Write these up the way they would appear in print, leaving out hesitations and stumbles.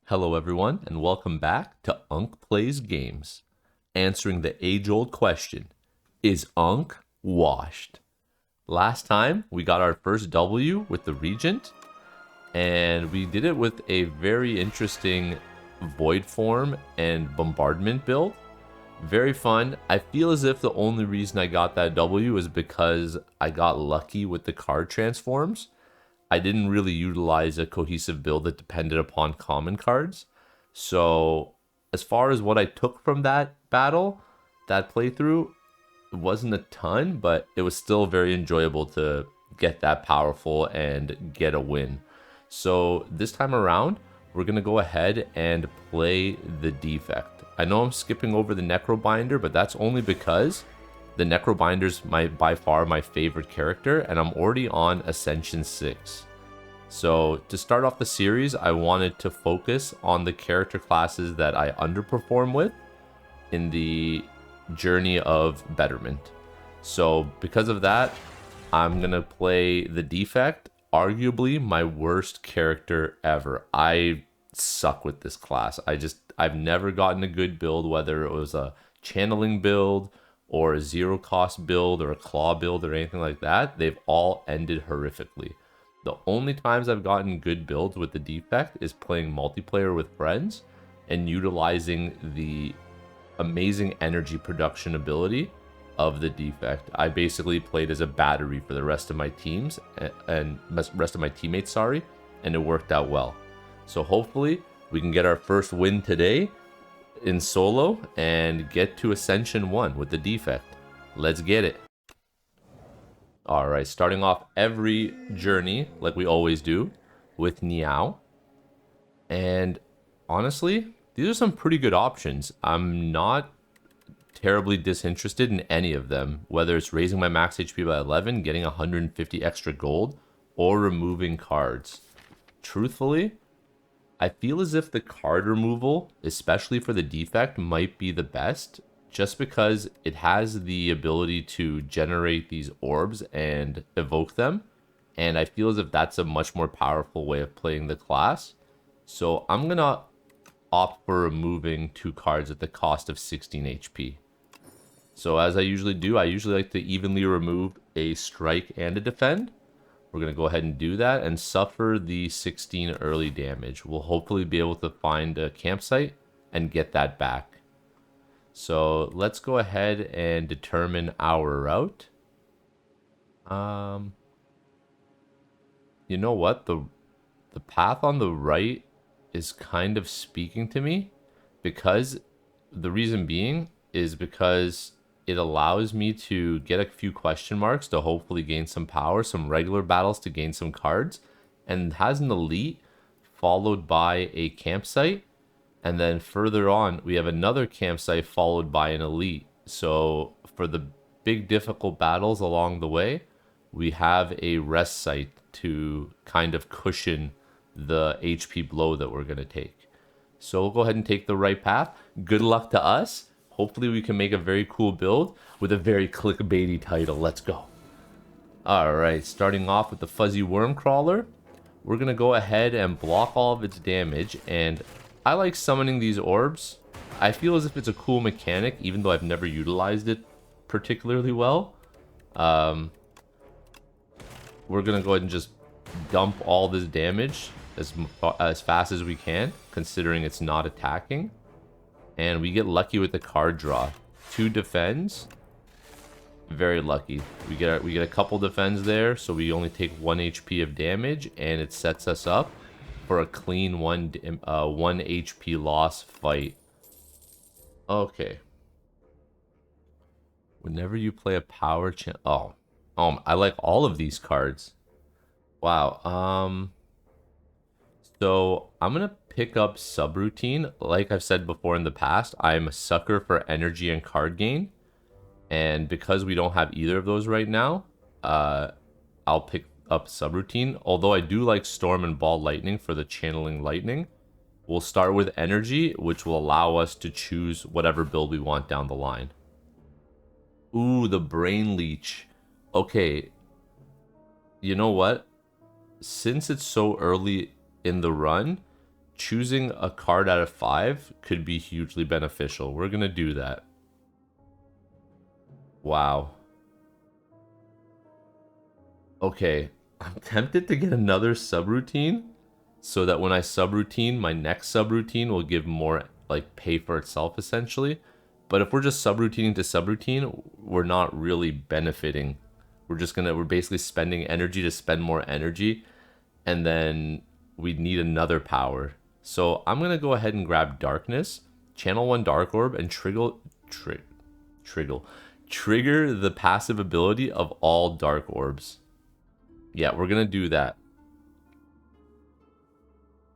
Hello, everyone, and welcome back to Unk Plays Games, answering the age-old question, is Unk washed? Last time, we got our first W with the Regent, and we did it with a very interesting Void Form and Bombardment build. Very fun. I feel as if the only reason I got that W is because I got lucky with the card transforms. I didn't really utilize a cohesive build that depended upon common cards. So, as far as what I took from that battle, that playthrough, it wasn't a ton, but it was still very enjoyable to get that powerful and get a win. So, this time around, we're going to go ahead and play the Defect. I know I'm skipping over the Necrobinder, but that's only because the Necrobinder's by far my favorite character, and I'm already on Ascension 6. So to start off the series, I wanted to focus on the character classes that I underperform with in the journey of betterment. So because of that, I'm going to play the Defect, arguably my worst character ever. I suck with this class. I've never gotten a good build, whether it was a channeling build or a zero cost build or a claw build or anything like that. They've all ended horrifically. The only times I've gotten good builds with the Defect is playing multiplayer with friends and utilizing the amazing energy production ability of the Defect. I basically played as a battery for the rest of my teams and rest of my teammates, sorry, and it worked out well. So hopefully we can get our first win today in solo and get to Ascension 1 with the Defect. Let's get it. All right, starting off every journey like we always do with Niao. And honestly, these are some pretty good options. I'm not terribly disinterested in any of them, whether it's raising my max HP by 11, getting 150 extra gold, or removing cards. Truthfully, I feel as if the card removal, especially for the Defect, might be the best, just because it has the ability to generate these orbs and evoke them. And I feel as if that's a much more powerful way of playing the class. So I'm going to opt for removing 2 cards at the cost of 16 HP. So as I usually do, I usually like to evenly remove a strike and a defend. We're going to go ahead and do that and suffer the 16 early damage. We'll hopefully be able to find a campsite and get that back. So let's go ahead and determine our route. You know what? The path on the right is kind of speaking to me, because the reason being is because it allows me to get a few question marks to hopefully gain some power, some regular battles to gain some cards, and has an elite followed by a campsite. And then further on, we have another campsite followed by an elite. So for the big difficult battles along the way, we have a rest site to kind of cushion the HP blow that we're going to take. So we'll go ahead and take the right path. Good luck to us. Hopefully we can make a very cool build with a very clickbaity title. Let's go. All right, starting off with the Fuzzy Worm Crawler. We're going to go ahead and block all of its damage, and I like summoning these orbs. I feel as if it's a cool mechanic, even though I've never utilized it particularly well. We're going to go ahead and just dump all this damage as fast as we can, considering it's not attacking. And we get lucky with the card draw. 2 defends. Very lucky. We get a couple defends there, so we only take 1 HP of damage, and it sets us up for a clean 1 HP loss fight. Okay. Whenever you play a power channel, I like all of these cards. Wow. So I'm gonna pick up Subroutine. Like I've said before in the past, I'm a sucker for energy and card gain. And because we don't have either of those right now, I'll pick up Subroutine. Although I do like Storm and Ball Lightning for the channeling lightning. We'll start with energy, which will allow us to choose whatever build we want down the line. Ooh, the Brain Leech. Okay. You know what? Since it's so early in the run, choosing a card out of 5 could be hugely beneficial. We're going to do that. Wow. Okay, I'm tempted to get another subroutine so that when I subroutine, my next subroutine will give more, like, pay for itself, essentially. But if we're just subroutining to subroutine, we're not really benefiting. We're basically spending energy to spend more energy, and then we need another power. So I'm gonna go ahead and grab Darkness, channel 1 Dark Orb, and trigger the passive ability of all Dark Orbs. Yeah, we're gonna do that.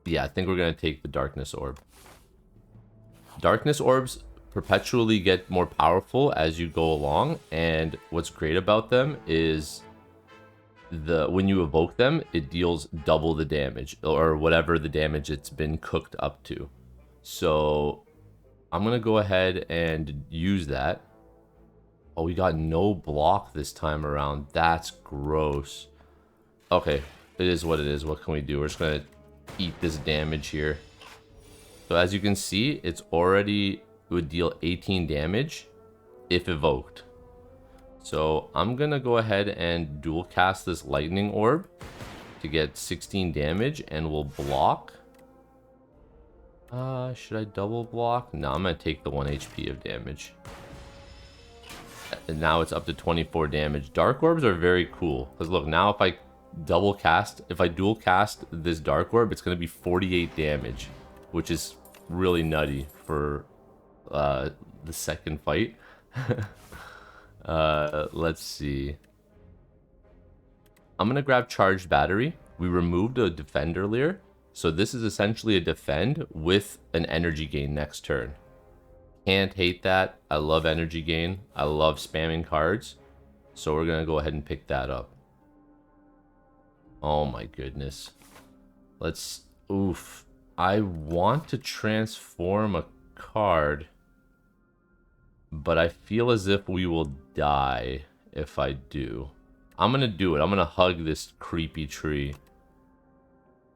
Yeah, I think we're gonna take the Darkness Orb. Darkness Orbs perpetually get more powerful as you go along, and what's great about them is when you evoke them, it deals double the damage, or whatever the damage it's been cooked up to. So I'm gonna go ahead and use that. Oh, we got no block this time around. That's gross. Okay, it is what it is. What can we do? We're just gonna eat this damage here. So as you can see, it would deal 18 damage if evoked. So I'm gonna go ahead and dual cast this lightning orb to get 16 damage, and we'll block. Should I double block? No, I'm gonna take the 1 HP of damage. And now it's up to 24 damage. Dark orbs are very cool, because look, now if I dual cast this dark orb, it's gonna be 48 damage, which is really nutty for the second fight. Let's see. I'm gonna grab Charged Battery. We removed a defend earlier, so this is essentially a defend with an energy gain next turn. Can't hate that. I love energy gain. I love spamming cards, so we're gonna go ahead and pick that up. Oh my goodness. Oof. I want to transform a card, but I feel as if we will die if I do. I'm gonna do it. I'm gonna hug this creepy tree.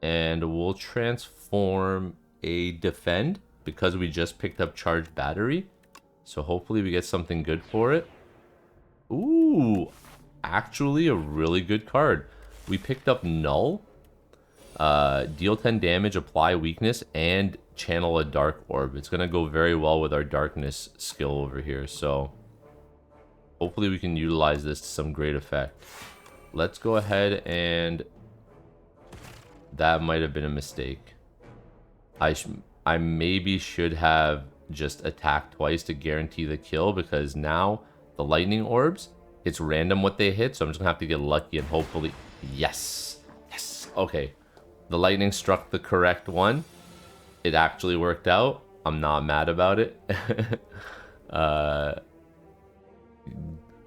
And we'll transform a defend because we just picked up Charged Battery. So hopefully we get something good for it. Ooh, actually a really good card. We picked up Null. Deal 10 damage, apply weakness, and channel a dark orb. It's gonna go very well with our darkness skill over here, so hopefully we can utilize this to some great effect. Let's go ahead and that might have been a mistake. I maybe should have just attacked twice to guarantee the kill, because now the lightning orbs, it's random what they hit, so I'm just gonna have to get lucky and hopefully yes, okay. The lightning struck the correct one. It actually worked out. I'm not mad about it.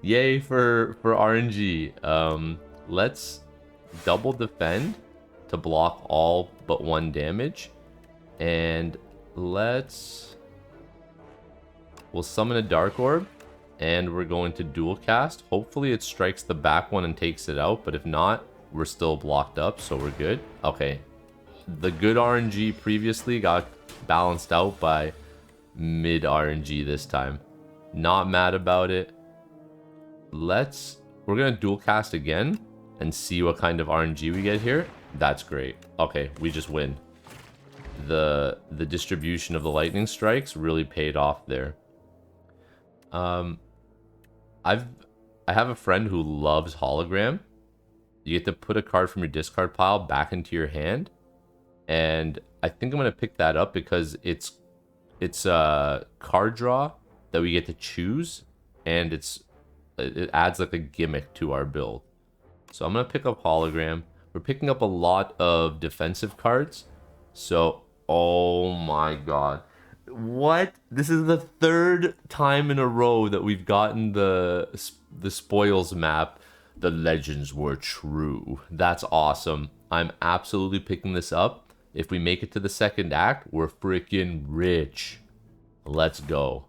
Yay for RNG. Let's double defend to block all but 1 damage. And we'll summon a dark orb, and we're going to dual cast. Hopefully it strikes the back one and takes it out, but if not, we're still blocked up, so we're good. Okay. The good RNG previously got balanced out by mid RNG this time. Not mad about it. We're gonna dual cast again and see what kind of RNG we get here. That's great. Okay, we just win. The distribution of the lightning strikes really paid off there. I have a friend who loves Hologram. You get to put a card from your discard pile back into your hand, and I think I'm gonna pick that up because it's a card draw that we get to choose, and it adds like a gimmick to our build. So I'm gonna pick up Hologram. We're picking up a lot of defensive cards, so oh my god, what? This is the 3rd time in a row that we've gotten the spoils map. The legends were true. That's awesome. I'm absolutely picking this up. If we make it to the 2nd act, we're freaking rich. Let's go.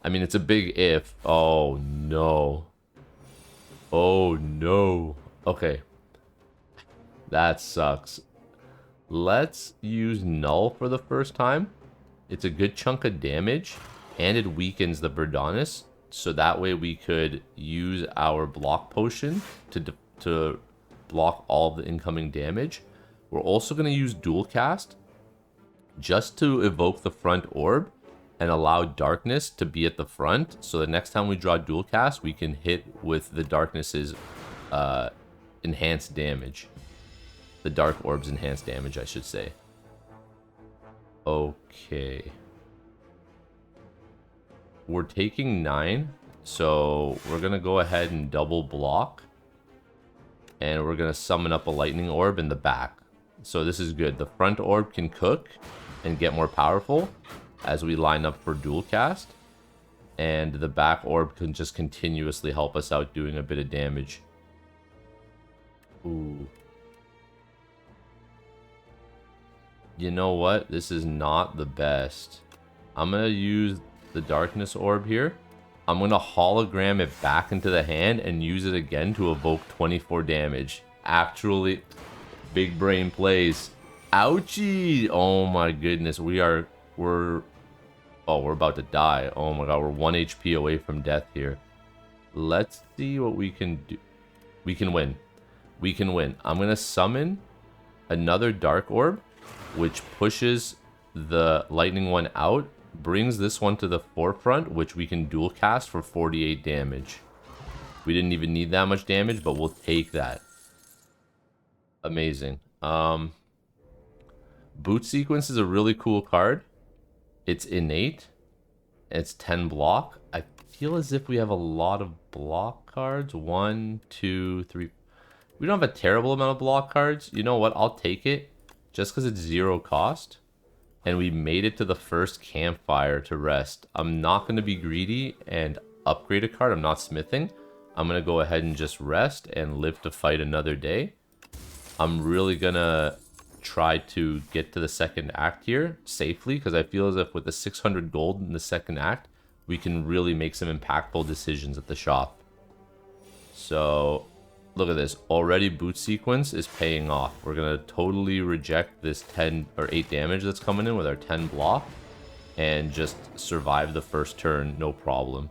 I mean, it's a big if. Oh, no. Oh, no. Okay. That sucks. Let's use Null for the first time. It's a good chunk of damage, and it weakens the Verdonis, so that way we could use our block potion to block all of the incoming damage. We're also going to use Dual Cast just to evoke the front orb and allow darkness to be at the front, so the next time we draw Dual Cast, we can hit with the darkness's enhanced damage. The dark orb's enhanced damage, I should say. Okay. We're taking 9, so we're going to go ahead and double block. And we're going to summon up a lightning orb in the back. So this is good. The front orb can cook and get more powerful as we line up for dual cast. And the back orb can just continuously help us out doing a bit of damage. Ooh. You know what? This is not the best. I'm going to use the darkness orb here. I'm going to hologram it back into the hand and use it again to evoke 24 damage. Actually, big brain plays. Ouchie! Oh my goodness. We're about to die. Oh my god, we're 1 HP away from death here. Let's see what we can do. We can win. We can win. I'm going to summon another dark orb, which pushes the lightning one out, brings this one to the forefront, which we can dual cast for 48 damage. We didn't even need that much damage, but we'll take that. Amazing. Boot Sequence is a really cool card. It's innate. It's 10 block. I feel as if we have a lot of block cards. 1, 2, 3. We don't have a terrible amount of block cards. You know what? I'll take it just because it's 0 cost. And we made it to the first campfire to rest. I'm not going to be greedy and upgrade a card. I'm not smithing. I'm going to go ahead and just rest and live to fight another day. I'm really going to try to get to the second act here safely, because I feel as if with the 600 gold in the second act, we can really make some impactful decisions at the shop. So look at this. Already Boot Sequence is paying off. We're going to totally reject this 10 or 8 damage that's coming in with our 10 block and just survive the first turn, no problem.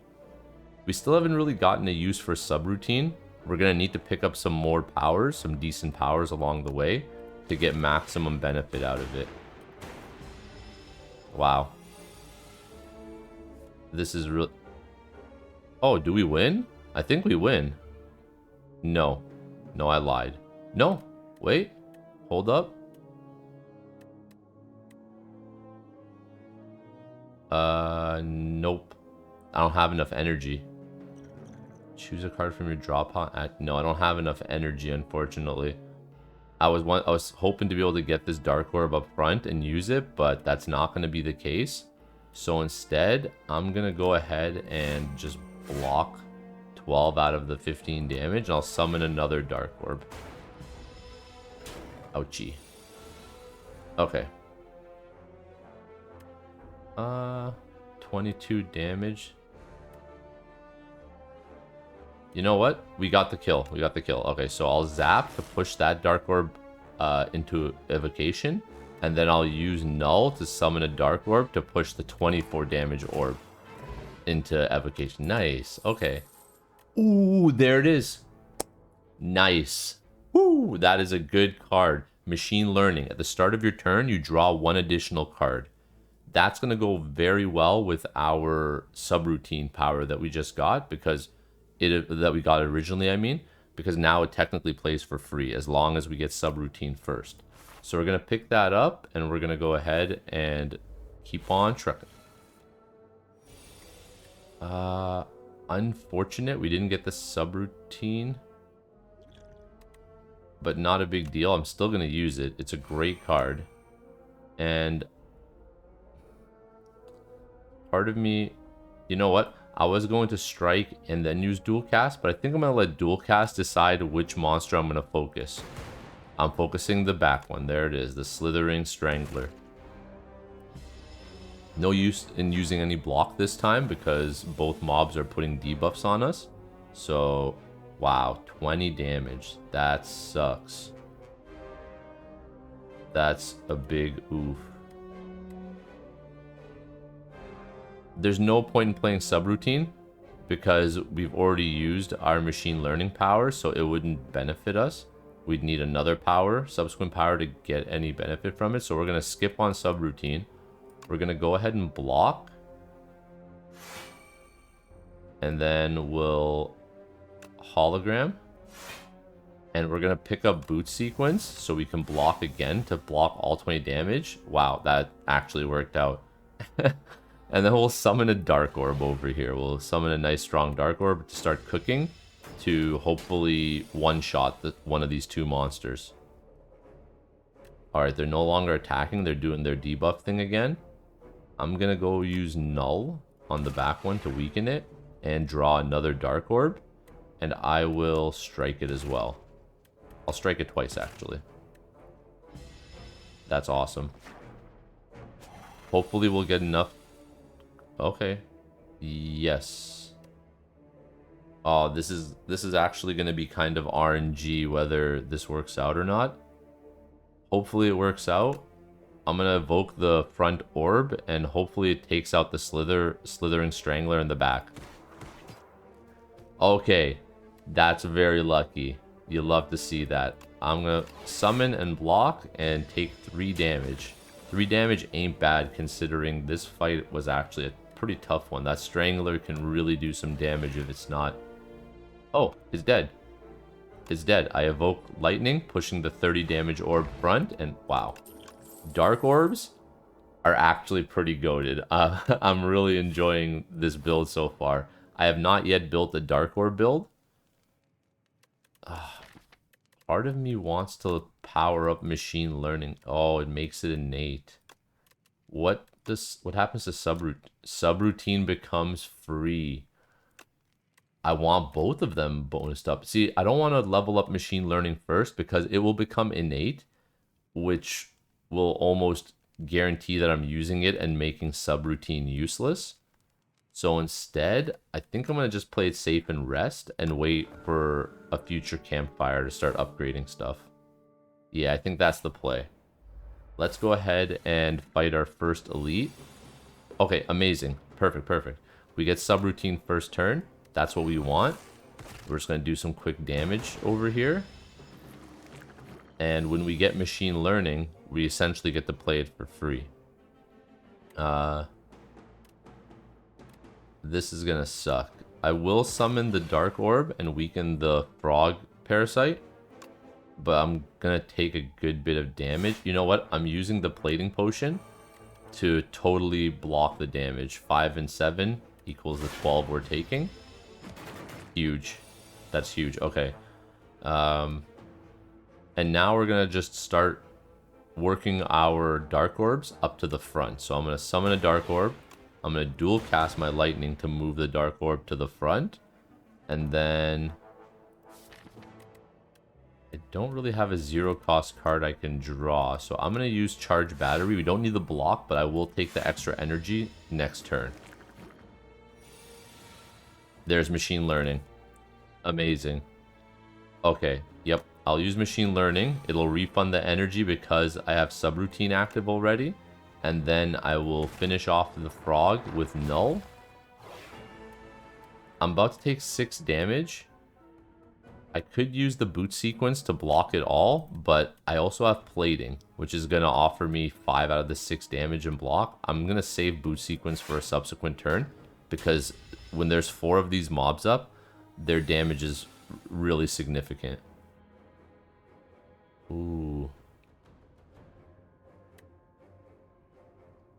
We still haven't really gotten a use for subroutine. We're going to need to pick up some more powers, some decent powers along the way to get maximum benefit out of it. Wow. This is real. Oh, do we win? I think we win. No. No, I lied. No. Wait. Hold up. Nope. I don't have enough energy. Choose a card from your draw pile. No, I don't have enough energy, unfortunately. I was hoping to be able to get this dark orb up front and use it, but that's not going to be the case. So instead, I'm going to go ahead and just block 12 out of the 15 damage, and I'll summon another dark orb. Ouchie. Okay. 22 damage. You know what? We got the kill. We got the kill. Okay, so I'll zap to push that dark orb into evocation, and then I'll use null to summon a dark orb to push the 24 damage orb into evocation. Nice. Okay. Ooh, there it is. Nice. Woo, that is a good card. Machine Learning. At the start of your turn, you draw 1 additional card. That's going to go very well with our subroutine power that we just got, because that we got originally, I mean, because now it technically plays for free as long as we get subroutine first. So we're going to pick that up, and we're going to go ahead and keep on trucking. Unfortunate we didn't get the subroutine, but not a big deal. I'm still going to use it. It's a great card. And part of me, you know what? I was going to strike and then use dual cast, but I think I'm going to let dual cast decide which monster I'm going to focus. I'm focusing the back one. There it is, the Slithering Strangler. No use in using any block this time because both mobs are putting debuffs on us. So, wow, 20 damage. That sucks. That's a big oof. There's no point in playing subroutine because we've already used our machine learning power, so it wouldn't benefit us. We'd need another power, subsequent power, to get any benefit from it. So we're going to skip on subroutine. We're going to go ahead and block. And then we'll hologram. And we're going to pick up boot sequence so we can block again to block all 20 damage. Wow, that actually worked out. And then we'll summon a dark orb over here. We'll summon a nice strong dark orb to start cooking to hopefully one-shot one of these two monsters. Alright, they're no longer attacking. They're doing their debuff thing again. I'm going to go use null on the back one to weaken it and draw another dark orb. And I will strike it as well. I'll strike it twice, actually. That's awesome. Hopefully we'll get enough. Okay. Yes. Oh, this is actually going to be kind of RNG whether this works out or not. Hopefully it works out. I'm going to evoke the front orb and hopefully it takes out the slithering strangler in the back. Okay. That's very lucky. You love to see that. I'm going to summon and block and take 3 damage. 3 damage ain't bad considering this fight was actually a pretty tough one. That strangler can really do some damage if it's not... Oh, it's dead. It's dead. I evoke lightning, pushing the 30 damage orb front, and wow. Dark orbs are actually pretty goated. I'm really enjoying this build so far. I have not yet built a dark orb build. Part of me wants to power up machine learning. Oh, it makes it innate. What happens to subroutine becomes free? I want both of them bonused up. See, I don't want to level up machine learning first because it will become innate, which will almost guarantee that I'm using it and making subroutine useless. So instead, I think I'm going to just play it safe and rest and wait for a future campfire to start upgrading stuff. Yeah, I think that's the play. Let's go ahead and fight our first elite. Okay, amazing. Perfect, perfect. We get subroutine first turn. That's what we want. We're just going to do some quick damage over here. And when we get machine learning, we essentially get to play it for free. This is going to suck. I will summon the dark orb and weaken the frog parasite. But I'm going to take a good bit of damage. You know what? I'm using the plating potion to totally block the damage. 5 and 7 equals the 12 we're taking. Huge. That's huge. Okay. And now we're going to just start working our dark orbs up to the front. So I'm going to summon a dark orb. I'm going to dual cast my lightning to move the dark orb to the front. And then... I don't really have a zero cost card I can draw. So I'm going to use charge battery. We don't need the block, but I will take the extra energy next turn. There's machine learning. Amazing. Okay. Yep. I'll use machine learning. It'll refund the energy because I have subroutine active already. And then I will finish off the frog with null. I'm about to take 6 damage. I could use the boot sequence to block it all, but I also have plating, which is going to offer me 5 out of the 6 damage and block. I'm going to save boot sequence for a subsequent turn because when there's 4 of these mobs up, their damage is really significant. Ooh.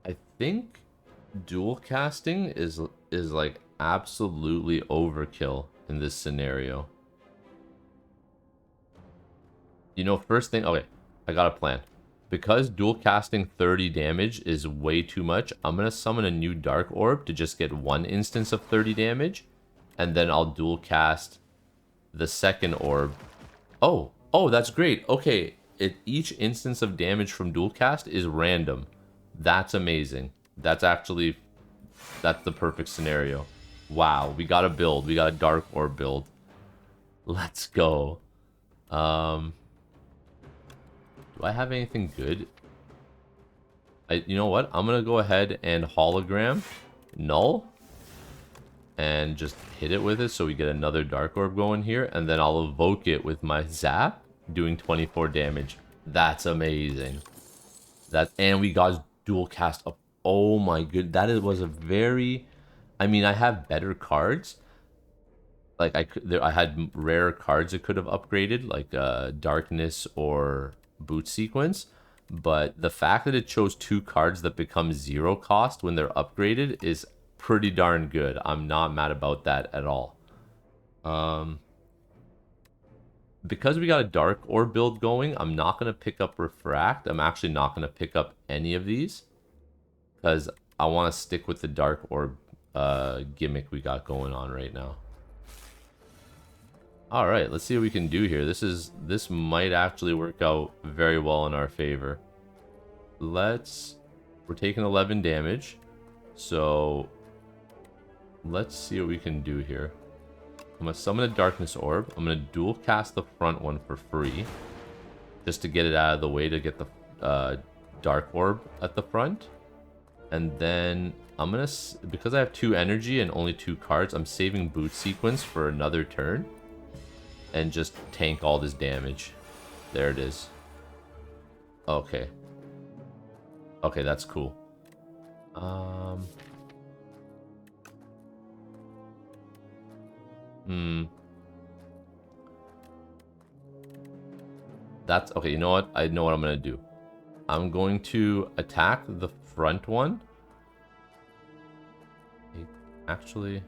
I think dual casting is like absolutely overkill in this scenario. You know, first thing, okay, I got a plan. Because dual casting 30 damage is way too much, I'm going to summon a new dark orb to just get 1 instance of 30 damage. And then I'll dual cast the second orb. Oh, that's great. Okay, each instance of damage from dual cast is random. That's amazing. That's the perfect scenario. Wow, we got a build. We got a dark orb build. Let's go. Do I have anything good? You know what? I'm gonna go ahead and hologram null and just hit it with it so we get another dark orb going here, and then I'll evoke it with my zap, doing 24 damage. That's amazing. And we got dual cast up. Oh my good, was a very. I mean, I have better cards. Like I had rare cards that could have upgraded, like darkness or boot sequence. But the fact that it chose two cards that become 0 cost when they're upgraded is pretty darn good. I'm not mad about that at all. Because we got a dark orb build going, I'm not going to pick up refract. I'm actually not going to pick up any of these because I want to stick with the dark orb gimmick we got going on right now. All right, let's see what we can do here. This might actually work out very well in our favor. We're taking 11 damage, so let's see what we can do here. I'm gonna summon a darkness orb. I'm gonna dual cast the front one for free, just to get it out of the way to get the dark orb at the front. And then I'm gonna, because I have 2 energy and only 2 cards, I'm saving boot sequence for another turn. And just tank all this damage. There it is. Okay. Okay, that's cool. That's okay. You know what? I know what I'm gonna do. I'm going to attack the front one. Actually.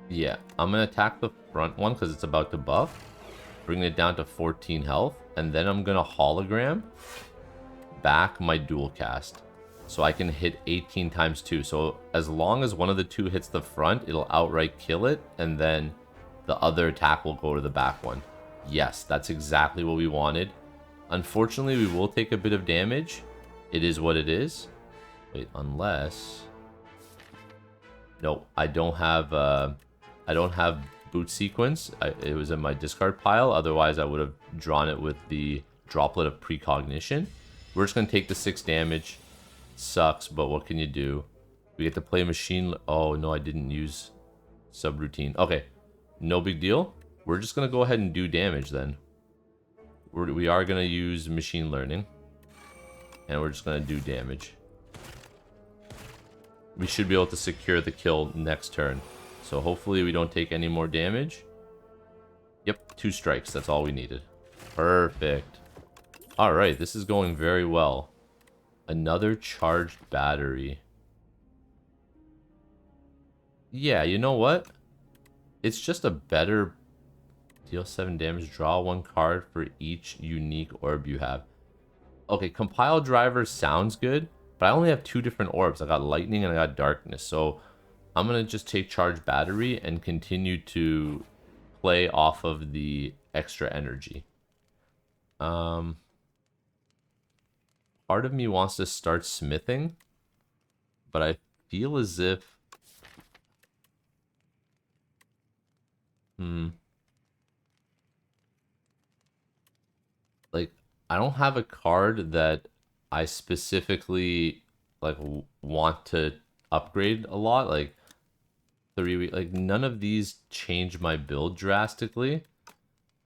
Yeah, I'm gonna attack the front one because it's about to buff, bring it down to 14 health, and then I'm gonna hologram back my dual cast, so I can hit 18 times 2. So as long as one of the 2 hits the front, it'll outright kill it, and then the other attack will go to the back one. Yes, that's exactly what we wanted. Unfortunately, we will take a bit of damage. It is what it is. Wait, unless... Nope, I don't have boot sequence. It was in my discard pile. Otherwise, I would have drawn it with the droplet of precognition. We're just going to take the 6 damage. Sucks, but what can you do? We get to play machine... Oh, no, I didn't use subroutine. Okay, no big deal. We're just going to go ahead and do damage then. We are going to use machine learning. And we're just going to do damage. We should be able to secure the kill next turn. So hopefully we don't take any more damage. Yep, 2 strikes. That's all we needed. Perfect. Alright, this is going very well. Another charged battery. Yeah, you know what? It's just a better... Deal 7 damage, draw 1 card for each unique orb you have. Okay, compile driver sounds good, but I only have 2 different orbs. I got lightning and I got darkness, so I'm going to just take charge battery and continue to play off of the extra energy. Part of me wants to start smithing, but I feel as if... Like, I don't have a card that I specifically, like, want to upgrade a lot. Like, 3 like, none of these change my build drastically.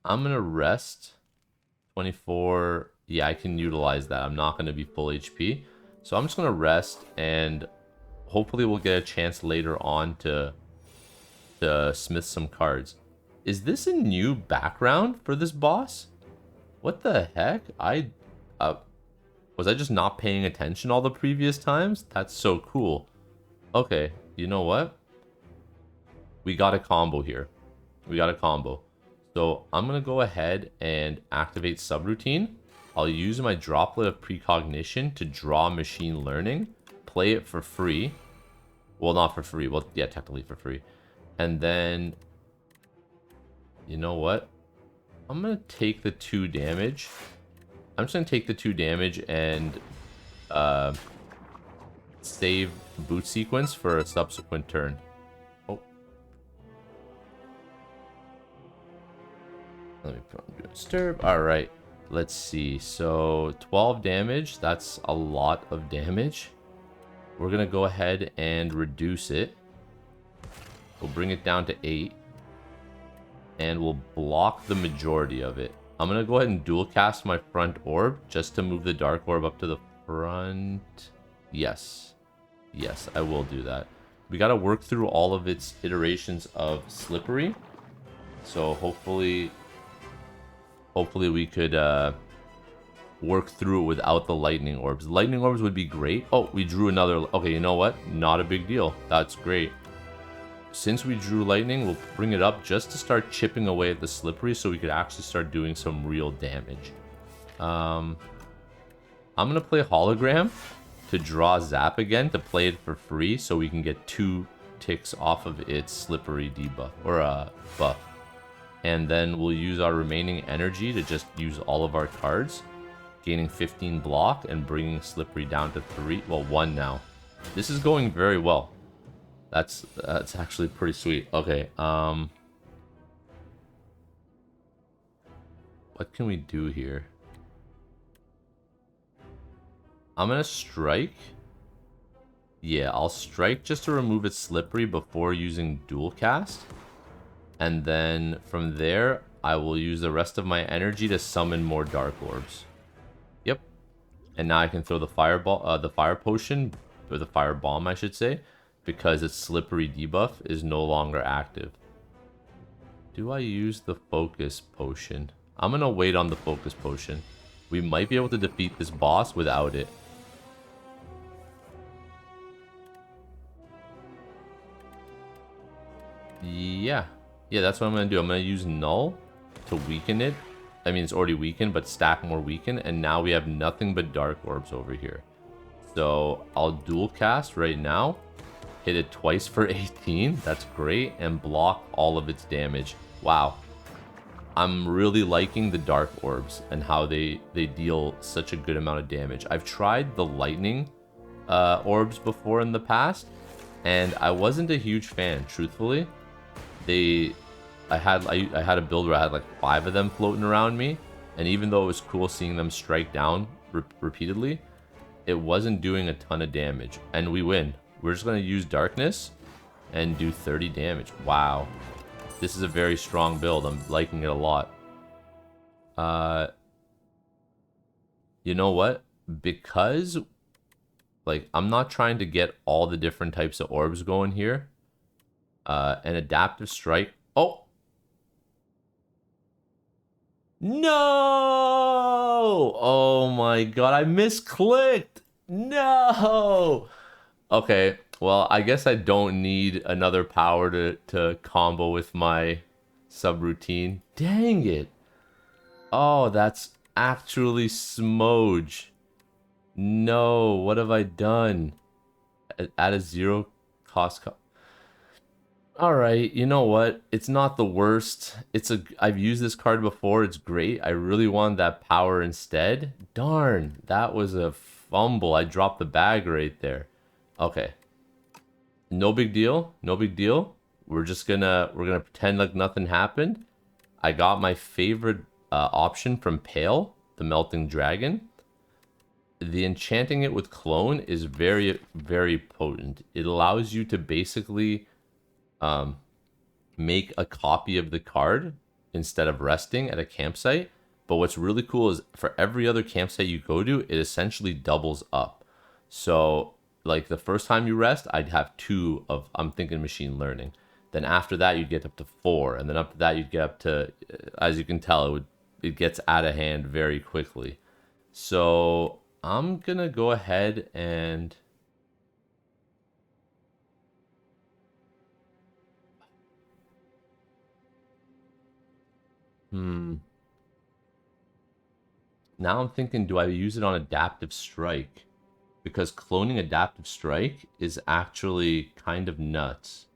I'm gonna rest 24. Yeah, I can utilize that. I'm not gonna be full HP, so I'm just gonna rest, and hopefully we'll get a chance later on to smith some cards. Is this a new background for this boss? What the heck? Was I just not paying attention all the previous times? That's so cool. Okay, you know what? We got a combo here. We got a combo. So I'm going to go ahead and activate subroutine. I'll use my droplet of precognition to draw machine learning. Play it for free. Well, not for free. Well, yeah, technically for free. And then... You know what? I'm going to take the 2 damage. I'm just going to take the 2 damage and save boot sequence for a subsequent turn. Oh. Let me put on disturb. All right. Let's see. So 12 damage. That's a lot of damage. We're going to go ahead and reduce it. We'll bring it down to 8. And we'll block the majority of it. I'm going to go ahead and dual cast my front orb just to move the dark orb up to the front. Yes. Yes, I will do that. We got to work through all of its iterations of slippery. So hopefully we could work through it without the lightning orbs. Lightning orbs would be great. Oh, we drew another. Okay, you know what? Not a big deal. That's great. Since we drew lightning, we'll bring it up just to start chipping away at the slippery so we could actually start doing some real damage. I'm going to play Hologram to draw Zap again to play it for free so we can get 2 ticks off of its slippery debuff or buff. And then we'll use our remaining energy to just use all of our cards, gaining 15 block and bringing slippery down to 3. Well, 1 now. This is going very well. That's actually pretty sweet. Okay, what can we do here? I'm gonna strike. Yeah, I'll strike just to remove its slippery before using dual cast. And then from there, I will use the rest of my energy to summon more dark orbs. Yep. And now I can throw the fireball, the fire potion, or the fire bomb, I should say, because its slippery debuff is no longer active. Do I use the focus potion? I'm gonna wait on the focus potion. We might be able to defeat this boss without it. Yeah, that's what I'm gonna do. I'm gonna use null to weaken it. I mean, it's already weakened, but stack more weaken, and now we have nothing but dark orbs over here. So I'll dual cast right now. Hit it twice for 18. That's great. And block all of its damage. Wow. I'm really liking the dark orbs and how they deal such a good amount of damage. I've tried the lightning orbs before in the past, and I wasn't a huge fan, truthfully. I had a build where I had like 5 of them floating around me, and even though it was cool seeing them strike down repeatedly, it wasn't doing a ton of damage. And we win. We're just going to use darkness and do 30 damage. Wow. This is a very strong build. I'm liking it a lot. You know what? Because, like, I'm not trying to get all the different types of orbs going here. An adaptive strike. Oh! No! Oh my god, I misclicked! No! Okay, well, I guess I don't need another power to combo with my subroutine. Dang it. Oh, that's actually Smoge. No, what have I done? At a 0 cost. Alright, you know what? It's not the worst. I've used this card before. It's great. I really want that power instead. Darn, that was a fumble. I dropped the bag right there. Okay. No big deal. No big deal. We're gonna pretend like nothing happened. I got my favorite option from Pale, the Melting Dragon. The enchanting it with Clone is very, very potent. It allows you to basically make a copy of the card instead of resting at a campsite. But what's really cool is for every other campsite you go to, it essentially doubles up. So like the first time you rest, I'd have 2 of, I'm thinking machine learning. Then after that, you'd get up to 4. And then after that, you'd get up to, as you can tell, it gets out of hand very quickly. So I'm going to go ahead and... Now I'm thinking, do I use it on Adaptive Strike? Because cloning Adaptive Strike is actually kind of nuts.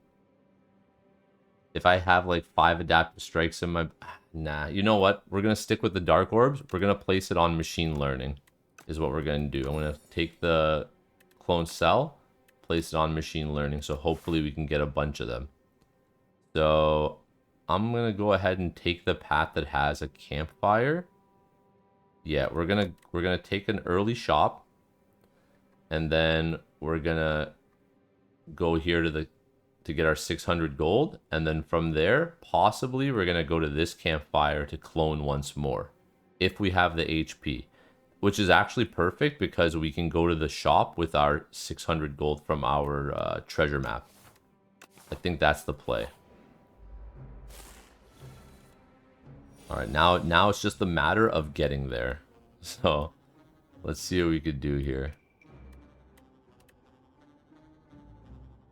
If I have like 5 Adaptive Strikes in my... Nah, you know what? We're going to stick with the Dark Orbs. We're going to place it on Machine Learning is what we're going to do. I'm going to take the Clone Cell, place it on Machine Learning, so hopefully we can get a bunch of them. So I'm gonna go ahead and take the path that has a campfire. Yeah, we're gonna take an early shop, and then we're gonna go here to get our 600 gold, and then from there, possibly we're gonna go to this campfire to clone once more, if we have the HP, which is actually perfect because we can go to the shop with our 600 gold from our treasure map. I think that's the play. All right, now it's just a matter of getting there. So let's see what we could do here.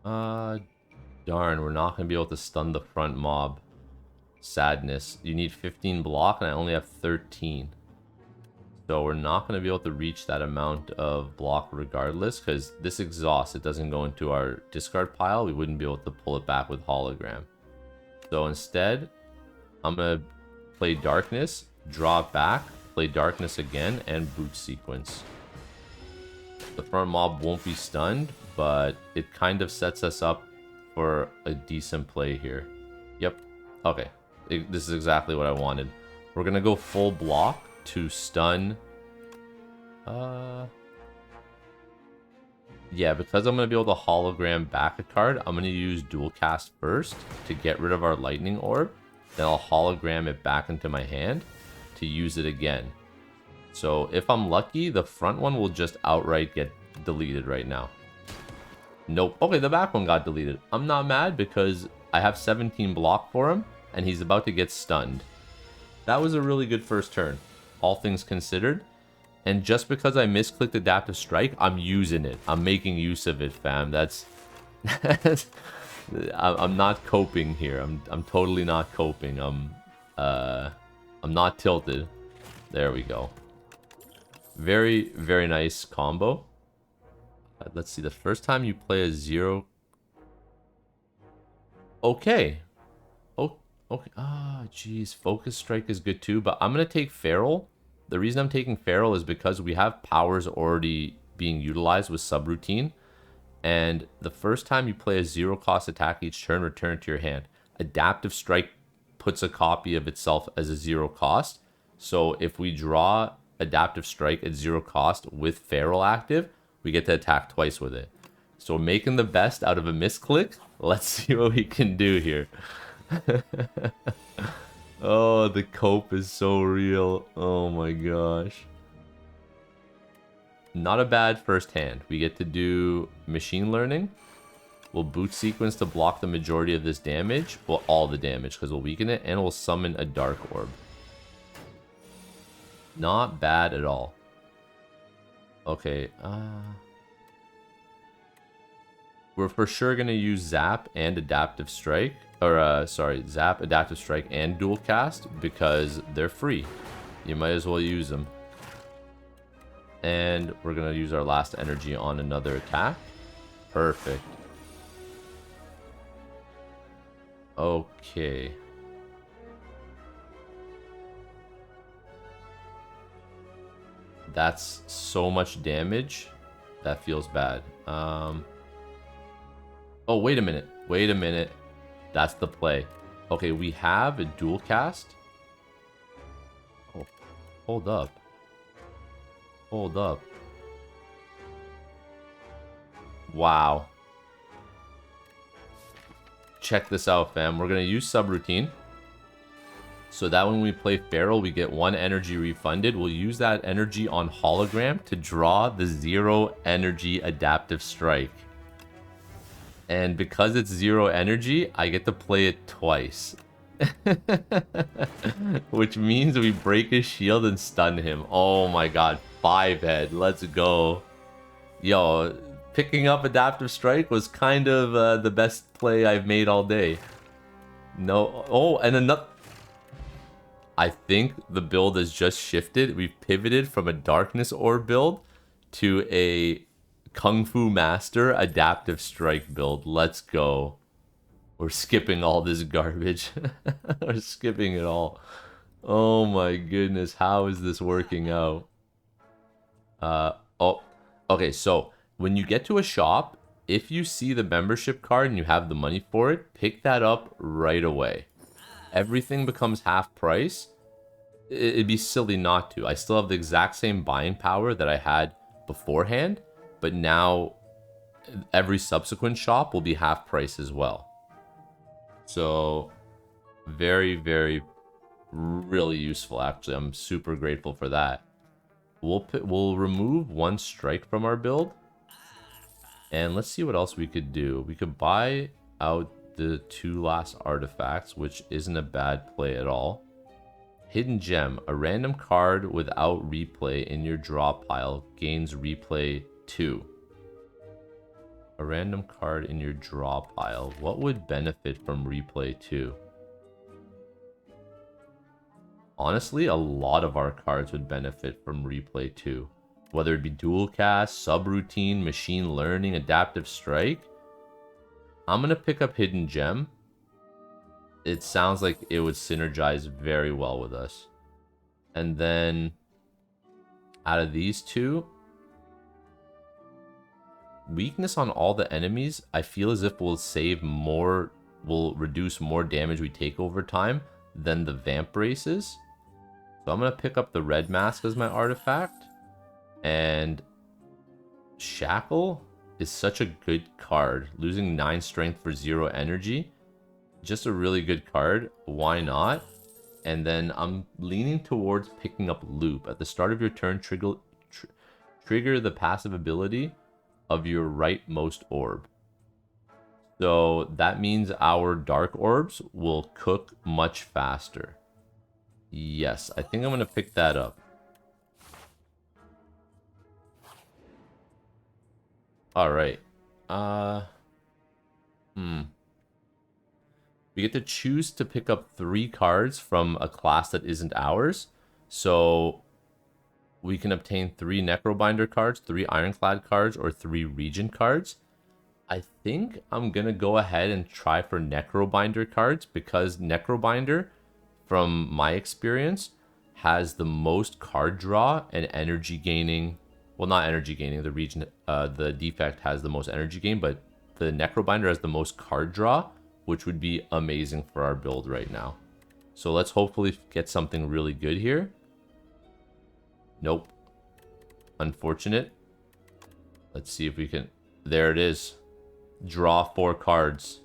Darn, we're not gonna be able to stun the front mob. Sadness. You need 15 block, and I only have 13. So we're not gonna be able to reach that amount of block regardless, because this exhaust, it doesn't go into our discard pile. We wouldn't be able to pull it back with hologram. So instead, I'm gonna play darkness, draw it back, play darkness again, and boot sequence. The front mob won't be stunned, but it kind of sets us up for a decent play here. Yep. Okay. This is exactly what I wanted. We're gonna go full block to stun. Yeah, because I'm gonna be able to hologram back a card, I'm gonna use dual cast first to get rid of our lightning orb. Then I'll hologram it back into my hand to use it again. So if I'm lucky, the front one will just outright get deleted right now. Nope. Okay, the back one got deleted. I'm not mad because I have 17 block for him, and he's about to get stunned. That was a really good first turn, all things considered. And just because I misclicked Adaptive Strike, I'm using it. I'm making use of it, fam. That's... I'm not coping here. I'm totally not coping. I'm not tilted. There we go. Very, very nice combo. Let's see. The first time you play a 0... Okay. Oh, okay. Ah, jeez. Focus Strike is good too, but I'm going to take Feral. The reason I'm taking Feral is because we have powers already being utilized with Subroutine. And the first time you play a 0-cost attack each turn, return it to your hand. Adaptive Strike puts a copy of itself as a 0-cost. So if we draw Adaptive Strike at 0 cost with Feral active, we get to attack twice with it. So we're making the best out of a misclick. Let's see what we can do here. Oh, the cope is so real. Oh my gosh. Not a bad first hand. We get to do Machine Learning. We'll boot sequence to block the majority of this damage. Well, all the damage, because we'll weaken it. And we'll summon a Dark Orb. Not bad at all. Okay, we're for sure going to use Zap and Adaptive Strike. Or, sorry, Zap, Adaptive Strike, and Dual Cast, because they're free. You might as well use them. And we're going to use our last energy on another attack. Perfect. Okay. That's so much damage. That feels bad. Oh, wait a minute. Wait a minute. That's the play. Okay, we have a dual cast. Oh, hold up. Hold up. Wow. Check this out, fam. We're going to use Subroutine. So that when we play Feral, we get 1 energy refunded. We'll use that energy on Hologram to draw the 0 energy Adaptive Strike. And because it's 0 energy, I get to play it twice. Which means we break his shield and stun him. Oh my god, 5 head. Let's go. Yo, picking up Adaptive Strike was kind of the best play I've made all day. No. Oh, and another... I think the build has just shifted. We've pivoted from a Darkness Orb build to a Kung Fu Master Adaptive Strike build. Let's go. We're skipping all this garbage. We're skipping it all. Oh my goodness. How is this working out? Oh, okay. So when you get to a shop, if you see the membership card and you have the money for it, pick that up right away. everything becomes half price, it'd be silly not to. I still have the exact same buying power that I had beforehand, but now every subsequent shop will be half price as well. So very, very, really useful, actually. I'm super grateful for that. We'll remove one strike from our build. And let's see what else we could do. We could buy out the 2 last artifacts, which isn't a bad play at all. Hidden Gem. A random card without replay in your draw pile gains replay 2. A random card in your draw pile. What would benefit from replay 2? Honestly, a lot of our cards would benefit from replay 2. Whether it be dual cast, subroutine, machine learning, adaptive strike. I'm going to pick up Hidden Gem. It sounds like it would synergize very well with us. And then out of these two, weakness on all the enemies, I feel as if will reduce more damage we take over time than the Vamp Braces. So I'm going to pick up the Red Mask as my artifact. And Shackle is such a good card. Losing 9 strength for 0 energy. Just a really good card. Why not? And then I'm leaning towards picking up Loop. At the start of your turn, trigger the passive ability of your rightmost orb. So that means our Dark Orbs will cook much faster. Yes, I think I'm going to pick that up. Alright. We get to choose to pick up 3 cards from a class that isn't ours. So we can obtain 3 Necrobinder cards, 3 Ironclad cards, or 3 Regent cards. I think I'm going to go ahead and try for Necrobinder cards because Necrobinder, from my experience, has the most card draw and energy gaining. Well, not energy gaining. The Defect has the most energy gain, but the Necrobinder has the most card draw, which would be amazing for our build right now. So let's hopefully get something really good here. Nope. Unfortunate. Let's see if we can... There it is. Draw 4 cards.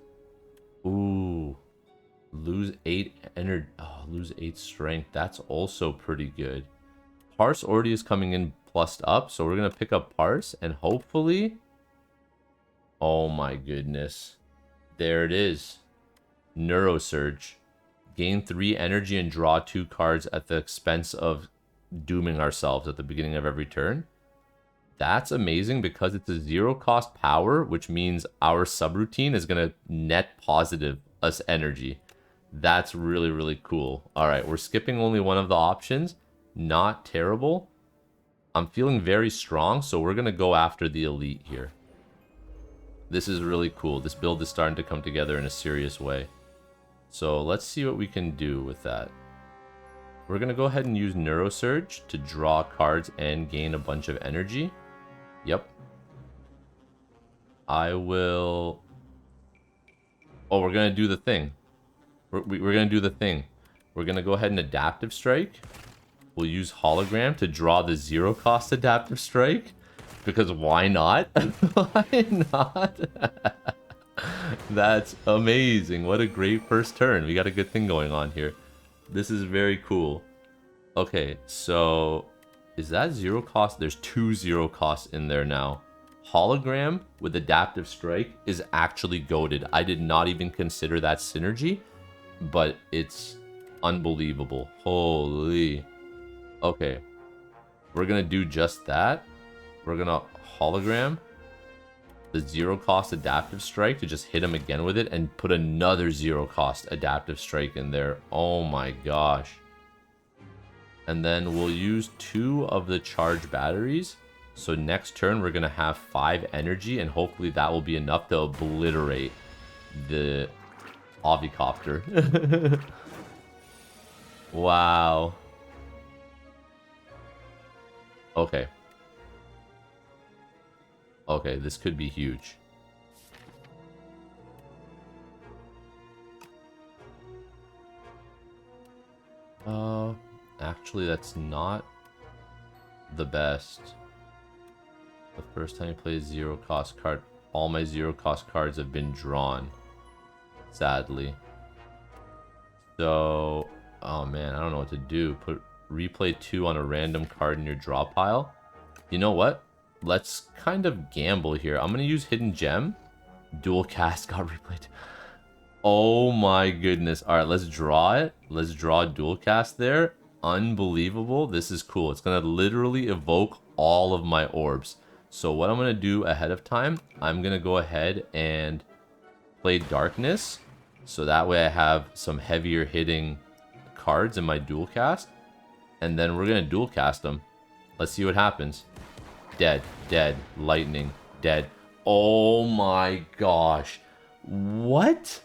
Ooh. Lose 8 energy. Oh, lose 8 strength. That's also pretty good. Parse already is coming in plussed up, so we're going to pick up Parse, and hopefully... Oh my goodness. There it is. Neurosurge. Gain 3 energy and draw 2 cards at the expense of dooming ourselves at the beginning of every turn. That's amazing because it's a 0 cost power, which means our subroutine is going to net positive us energy. That's really, really cool. Alright, we're skipping only one of the options. Not terrible. I'm feeling very strong, so we're going to go after the elite here. This is really cool. This build is starting to come together in a serious way. So let's see what we can do with that. We're going to go ahead and use Neurosurge to draw cards and gain a bunch of energy. Yep. I will... Oh, we're going to do the thing. We're going to do the thing. We're going to go ahead and Adaptive Strike. We'll use Hologram to draw the 0 cost Adaptive Strike. Because why not? Why not? That's amazing. What a great first turn. We got a good thing going on here. This is very cool. Okay, so is that 0 cost? There's 2 0 costs in there now. Hologram with Adaptive Strike is actually goated. I did not even consider that synergy, but it's unbelievable. Holy. Okay, we're gonna do just that. We're gonna Hologram the 0 cost Adaptive Strike to just hit him again with it and put another 0 cost Adaptive Strike in there. Oh my gosh. And then we'll use 2 of the charge batteries. So next turn we're gonna have 5 energy, and hopefully that will be enough to obliterate the Ovicopter. Wow. Okay. Okay, this could be huge. Uh, actually, that's not the best. The first time you play a zero cost card, all my zero cost cards have been drawn. Sadly. So, oh man, I don't know what to do. Put replay 2 on a random card in your draw pile. You know what? Let's kind of gamble here. I'm gonna use Hidden Gem. Dual cast got replayed. Oh my goodness. Alright, let's draw it. Let's draw a dual cast there. Unbelievable. This is cool. It's gonna literally evoke all of my orbs. So what I'm gonna do ahead of time, I'm gonna go ahead and play Darkness. So that way I have some heavier hitting cards in my dual cast. And then we're gonna dual cast them. Let's see what happens. Dead, dead, lightning, dead. Oh my gosh. What?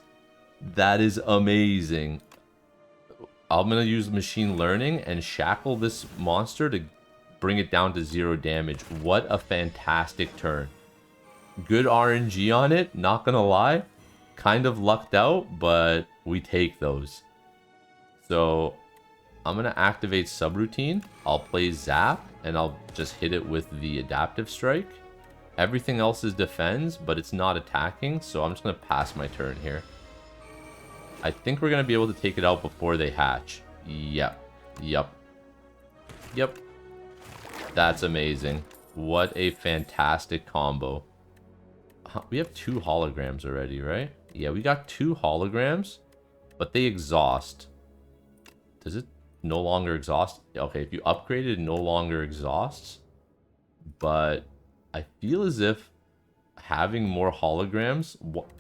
That is amazing. I'm gonna use machine learning and shackle this monster to bring it down to 0 damage. What a fantastic turn. Good RNG on it, not gonna lie. Kind of lucked out, but we take those. So I'm gonna activate subroutine. I'll play Zap and I'll just hit it with the adaptive strike. Everything else is defends, but it's not attacking, so I'm just gonna pass my turn here. I think we're gonna be able to take it out before they hatch. Yep. Yep. Yep. That's amazing. What a fantastic combo. We have 2 holograms already, right? Yeah, we got 2 holograms, but they exhaust. Does it no longer exhaust? Okay, if you upgrade it, it no longer exhausts. But I feel as if having more holograms...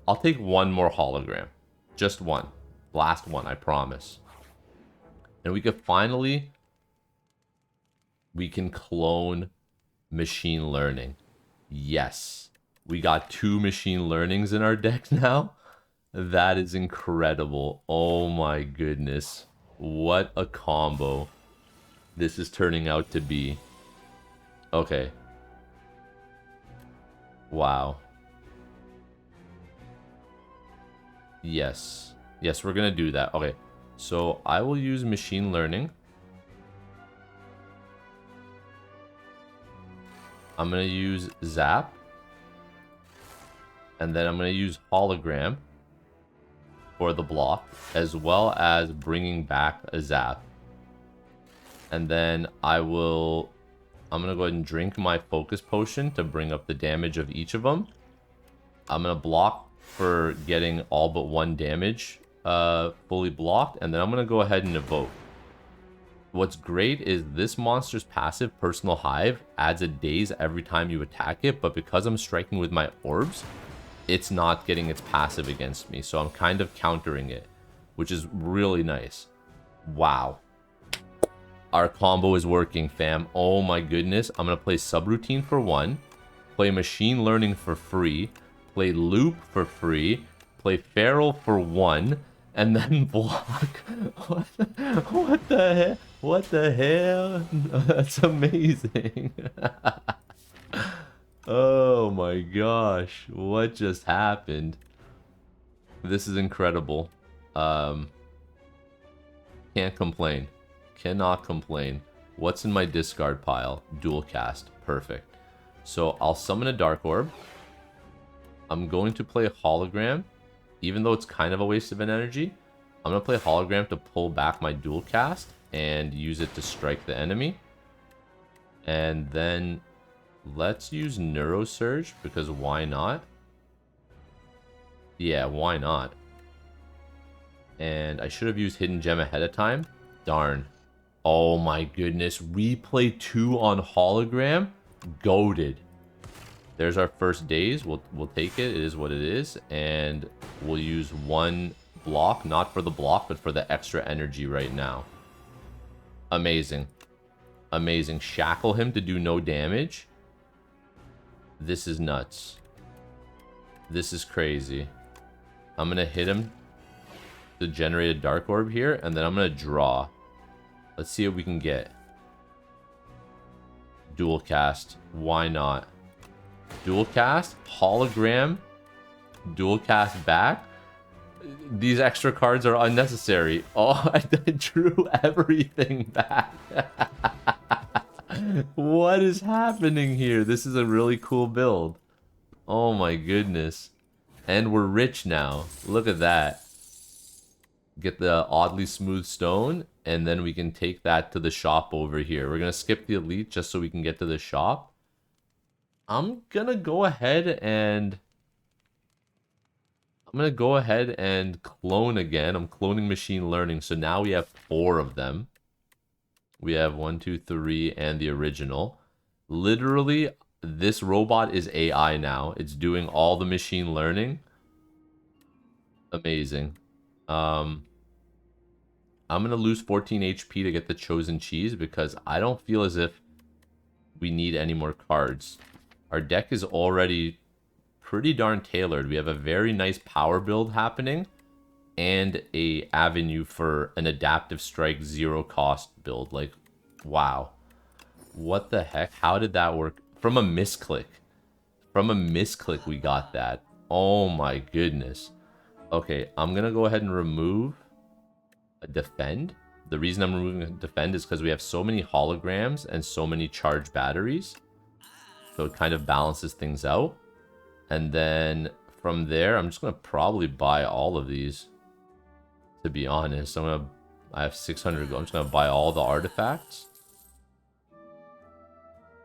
I'll take 1 more hologram. Just 1. Last one, I promise. And we could finally... We can clone machine learning. Yes. We got 2 machine learnings in our deck now. That is incredible. Oh my goodness. What a combo this is turning out to be. Okay. Wow. Yes. Yes, we're gonna do that. Okay. So I will use machine learning. I'm gonna use Zap. And then I'm gonna use Hologram for the block, as well as bringing back a Zap. And then I'm gonna go ahead and drink my focus potion to bring up the damage of each of them. I'm gonna block for getting all but 1 damage fully blocked, and then I'm gonna go ahead and evoke. What's great is this monster's passive, Personal Hive, adds a daze every time you attack it, but because I'm striking with my orbs, it's not getting its passive against me, so I'm kind of countering it, which is really nice. Wow. Our combo is working, fam. Oh my goodness. I'm gonna play Subroutine for 1, play Machine Learning for free, play Loop for free, play Feral for 1, and then block. What the hell? What the hell? That's amazing. Oh my gosh. What just happened? This is incredible. Can't complain. Cannot complain. What's in my discard pile? Dual cast. Perfect. So I'll summon a Dark Orb. I'm going to play a Hologram. Even though it's kind of a waste of an energy, I'm going to play a Hologram to pull back my dual cast and use it to strike the enemy. And then let's use Neurosurge, because why not? Yeah, why not? And I should have used Hidden Gem ahead of time. Darn. Oh my goodness. Replay 2 on Hologram? Goated. There's our first daze. We'll take it. It is what it is. And we'll use 1 block. Not for the block, but for the extra energy right now. Amazing. Amazing. Shackle him to do no damage. This is nuts. This is crazy. I'm going to hit him to generate a Dark Orb here. And then I'm going to draw. Let's see what we can get. Dual cast. Why not? Dual cast, Hologram, dual cast back. These extra cards are unnecessary. Oh, I drew everything back. What is happening here? This is a really cool build. Oh my goodness. And we're rich now. Look at that. Get the oddly smooth stone, and then we can take that to the shop over here. We're going to skip the elite just so we can get to the shop. I'm going to go ahead and clone again. I'm cloning machine learning. So now we have 4 of them. We have 1, 2, 3, and the original. Literally, this robot is AI now. It's doing all the machine learning. Amazing. I'm going to lose 14 HP to get the chosen cheese because I don't feel as if we need any more cards. Our deck is already pretty darn tailored. We have a very nice power build happening and a avenue for an adaptive strike 0 cost build. Like, wow. What the heck? How did that work? From a misclick. From a misclick we got that. Oh my goodness. Okay, I'm going to go ahead and remove a defend. The reason I'm removing a defend is because we have so many holograms and so many charged batteries. So it kind of balances things out. And then from there, I'm just going to probably buy all of these. To be honest, I have 600 gold. I'm just going to buy all the artifacts.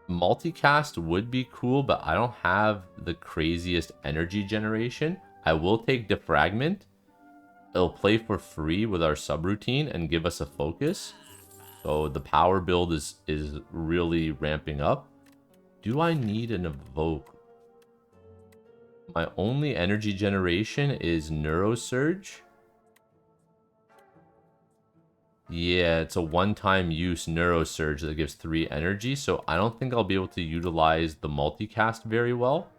Multicast would be cool, but I don't have the craziest energy generation. I will take Defragment. It'll play for free with our subroutine and give us a focus. So the power build is really ramping up. Do I need an evoke? My only energy generation is Neurosurge. Yeah, it's a one-time use Neurosurge that gives 3 energy, so I don't think I'll be able to utilize the multicast very well.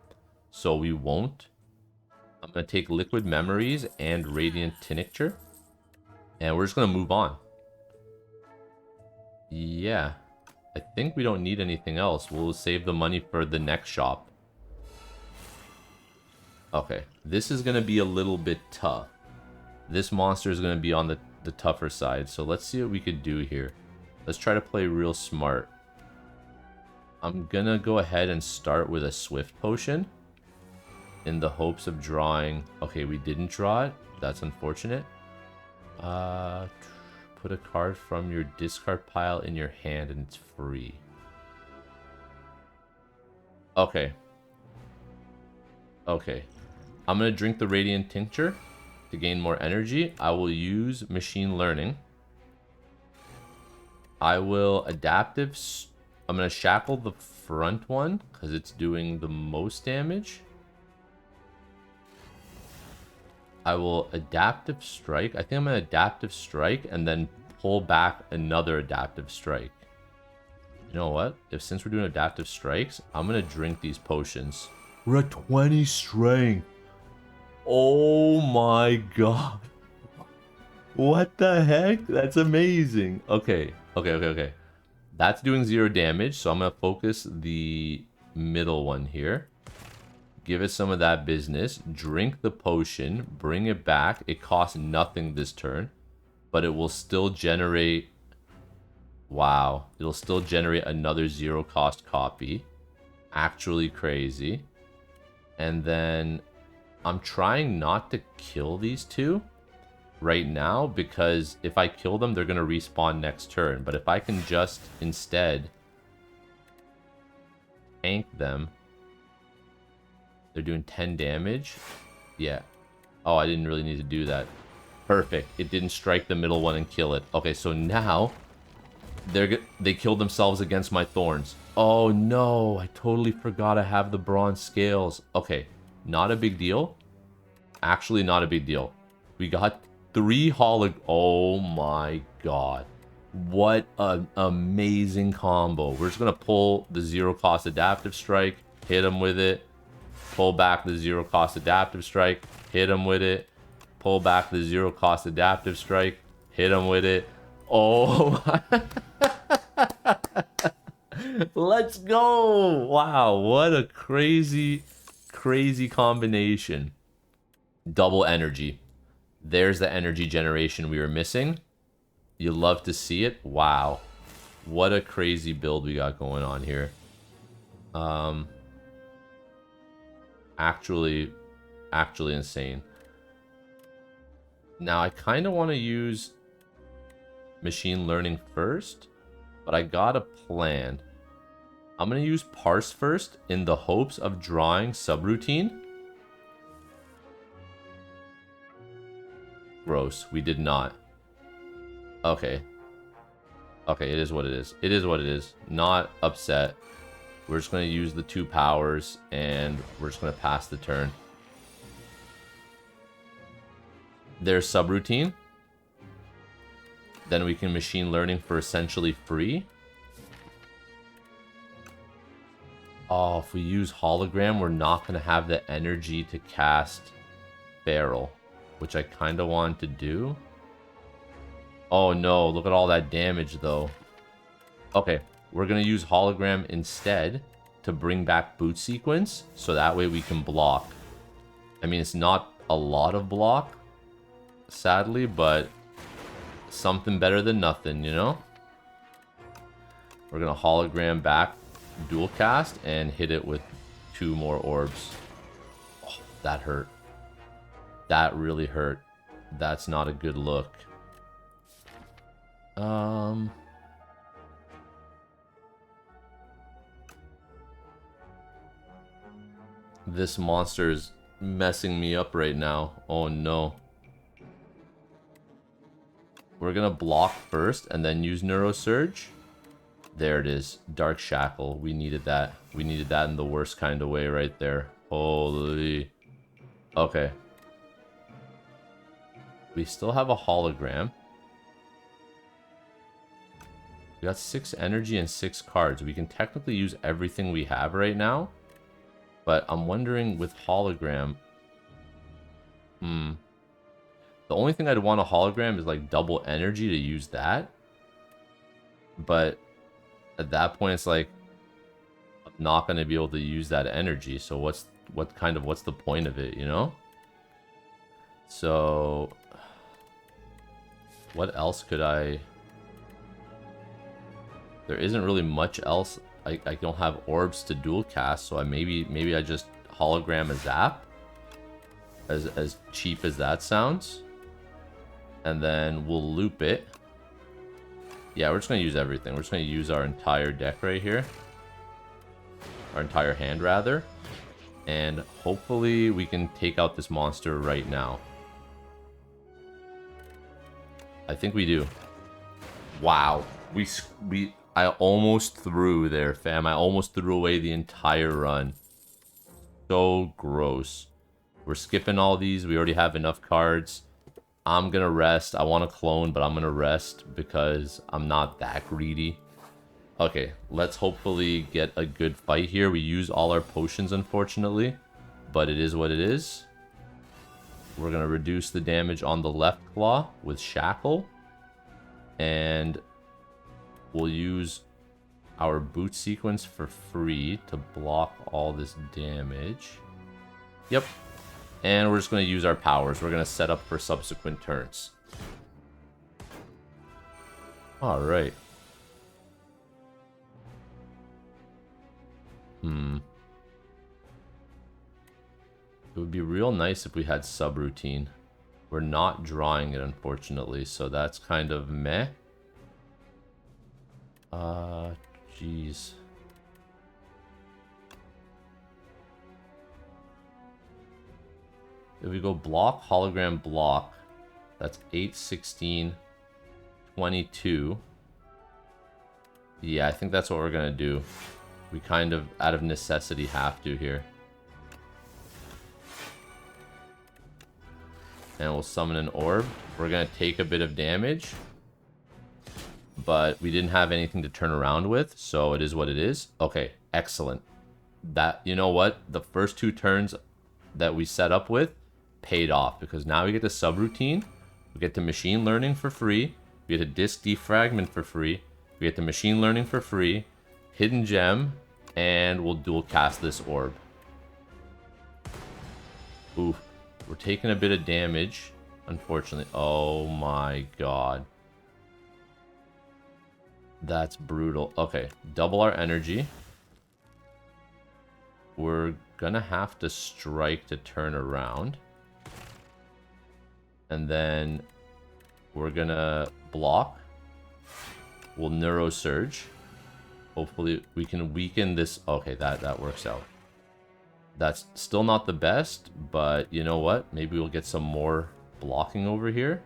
So we won't. I'm going to take Liquid Memories and Radiant Tincture. And we're just going to move on. Yeah. I think we don't need anything else. We'll save the money for the next shop. Okay. This is going to be a little bit tough. This monster is going to be on the tougher side. So let's see what we could do here. Let's try to play real smart. I'm going to go ahead and start with a Swift Potion. In the hopes of drawing... Okay, we didn't draw it. That's unfortunate. Put a card from your discard pile in your hand and it's free. Okay. Okay. I'm going to drink the Radiant Tincture to gain more energy. I will use Machine Learning. I will Adaptive... I'm going to Shackle the front one because it's doing the most damage. I will Adaptive Strike. I think I'm going to Adaptive Strike and then pull back another Adaptive Strike. You know what? Since we're doing Adaptive Strikes, I'm going to drink these potions. We're at 20 strength. Oh my god. What the heck? That's amazing. Okay. That's doing 0 damage, so I'm going to focus the middle one here. Give it some of that business. Drink the potion. Bring it back. It costs nothing this turn. But it will still generate... Wow. It'll still generate another 0 cost copy. Actually crazy. And then... I'm trying not to kill these two right now. Because if I kill them, they're going to respawn next turn. But if I can just instead... tank them... They're doing 10 damage. Yeah. Oh, I didn't really need to do that. Perfect. It didn't strike the middle one and kill it. Okay, so now they killed themselves against my thorns. Oh no, I totally forgot I have the bronze scales. Okay, not a big deal. Actually, not a big deal. We got 3 Oh my god. What an amazing combo. We're just going to pull the 0 cost Adaptive Strike, hit them with it. Pull back the 0 cost Adaptive Strike, hit him with it. Pull back the 0 cost Adaptive Strike, hit him with it. Oh my. Let's go. Wow, what a crazy combination. Double energy. There's the energy generation we were missing. You love to see it. Wow. What a crazy build we got going on here. Actually insane. Now, I kind of want to use machine learning first, but I got a plan. I'm going to use parse first in the hopes of drawing subroutine. Gross. We did not. Okay. Okay, it is what it is. It is what it is. Not upset. We're just going to use the 2 powers, and we're just going to pass the turn. There's subroutine. Then we can machine learning for essentially free. Oh, if we use hologram, we're not going to have the energy to cast barrel, which I kind of wanted to do. Oh no, look at all that damage though. Okay, we're going to use hologram instead to bring back boot sequence, so that way we can block. I mean, it's not a lot of block, sadly, but something better than nothing, you know? We're going to hologram back dual cast and hit it with 2 more orbs. Oh, that hurt. That really hurt. That's not a good look. This monster is messing me up right now. Oh no. We're gonna block first and then use Neurosurge. There it is. Dark Shackle. We needed that. We needed that in the worst kind of way right there. Holy. Okay. We still have a hologram. We got 6 energy and 6 cards. We can technically use everything we have right now. But I'm wondering with hologram... The only thing I'd want a hologram is like double energy to use that. But at that point, it's like I'm not going to be able to use that energy. So what's the point of it, you know? So what else could I... There isn't really much else. I don't have orbs to dual cast, so maybe I just hologram a zap. As cheap as that sounds. And then we'll loop it. Yeah, we're just going to use everything. We're just going to use our entire deck right here. Our entire hand, rather. And hopefully we can take out this monster right now. I think we do. Wow. I almost threw there, fam. I almost threw away the entire run. So gross. We're skipping all these. We already have enough cards. I'm gonna rest. I want to clone, but I'm gonna rest because I'm not that greedy. Okay, let's hopefully get a good fight here. We use all our potions, unfortunately, but it is what it is. We're gonna reduce the damage on the left claw with Shackle, and we'll use our boot sequence for free to block all this damage. Yep. And we're just going to use our powers. We're going to set up for subsequent turns. Alright. It would be real nice if we had subroutine. We're not drawing it, unfortunately, so that's kind of meh. Jeez. If we go block, hologram, block, that's 8, 16, 22. Yeah, I think that's what we're gonna do. We kind of, out of necessity, have to here. And we'll summon an orb. We're gonna take a bit of damage, but we didn't have anything to turn around with, so it is what it is. Okay, excellent. That, you know what? The first 2 turns that we set up with paid off, because now we get the subroutine, we get the machine learning for free, we get a disc defragment for free, we get the machine learning for free, hidden gem, and we'll dual cast this orb. Oof, we're taking a bit of damage. Unfortunately. Oh my god. That's brutal. Okay, double our energy. We're gonna have to strike to turn around. And then we're gonna block. We'll Neuro Surge. Hopefully we can weaken this. Okay, that works out. That's still not the best, but you know what? Maybe we'll get some more blocking over here.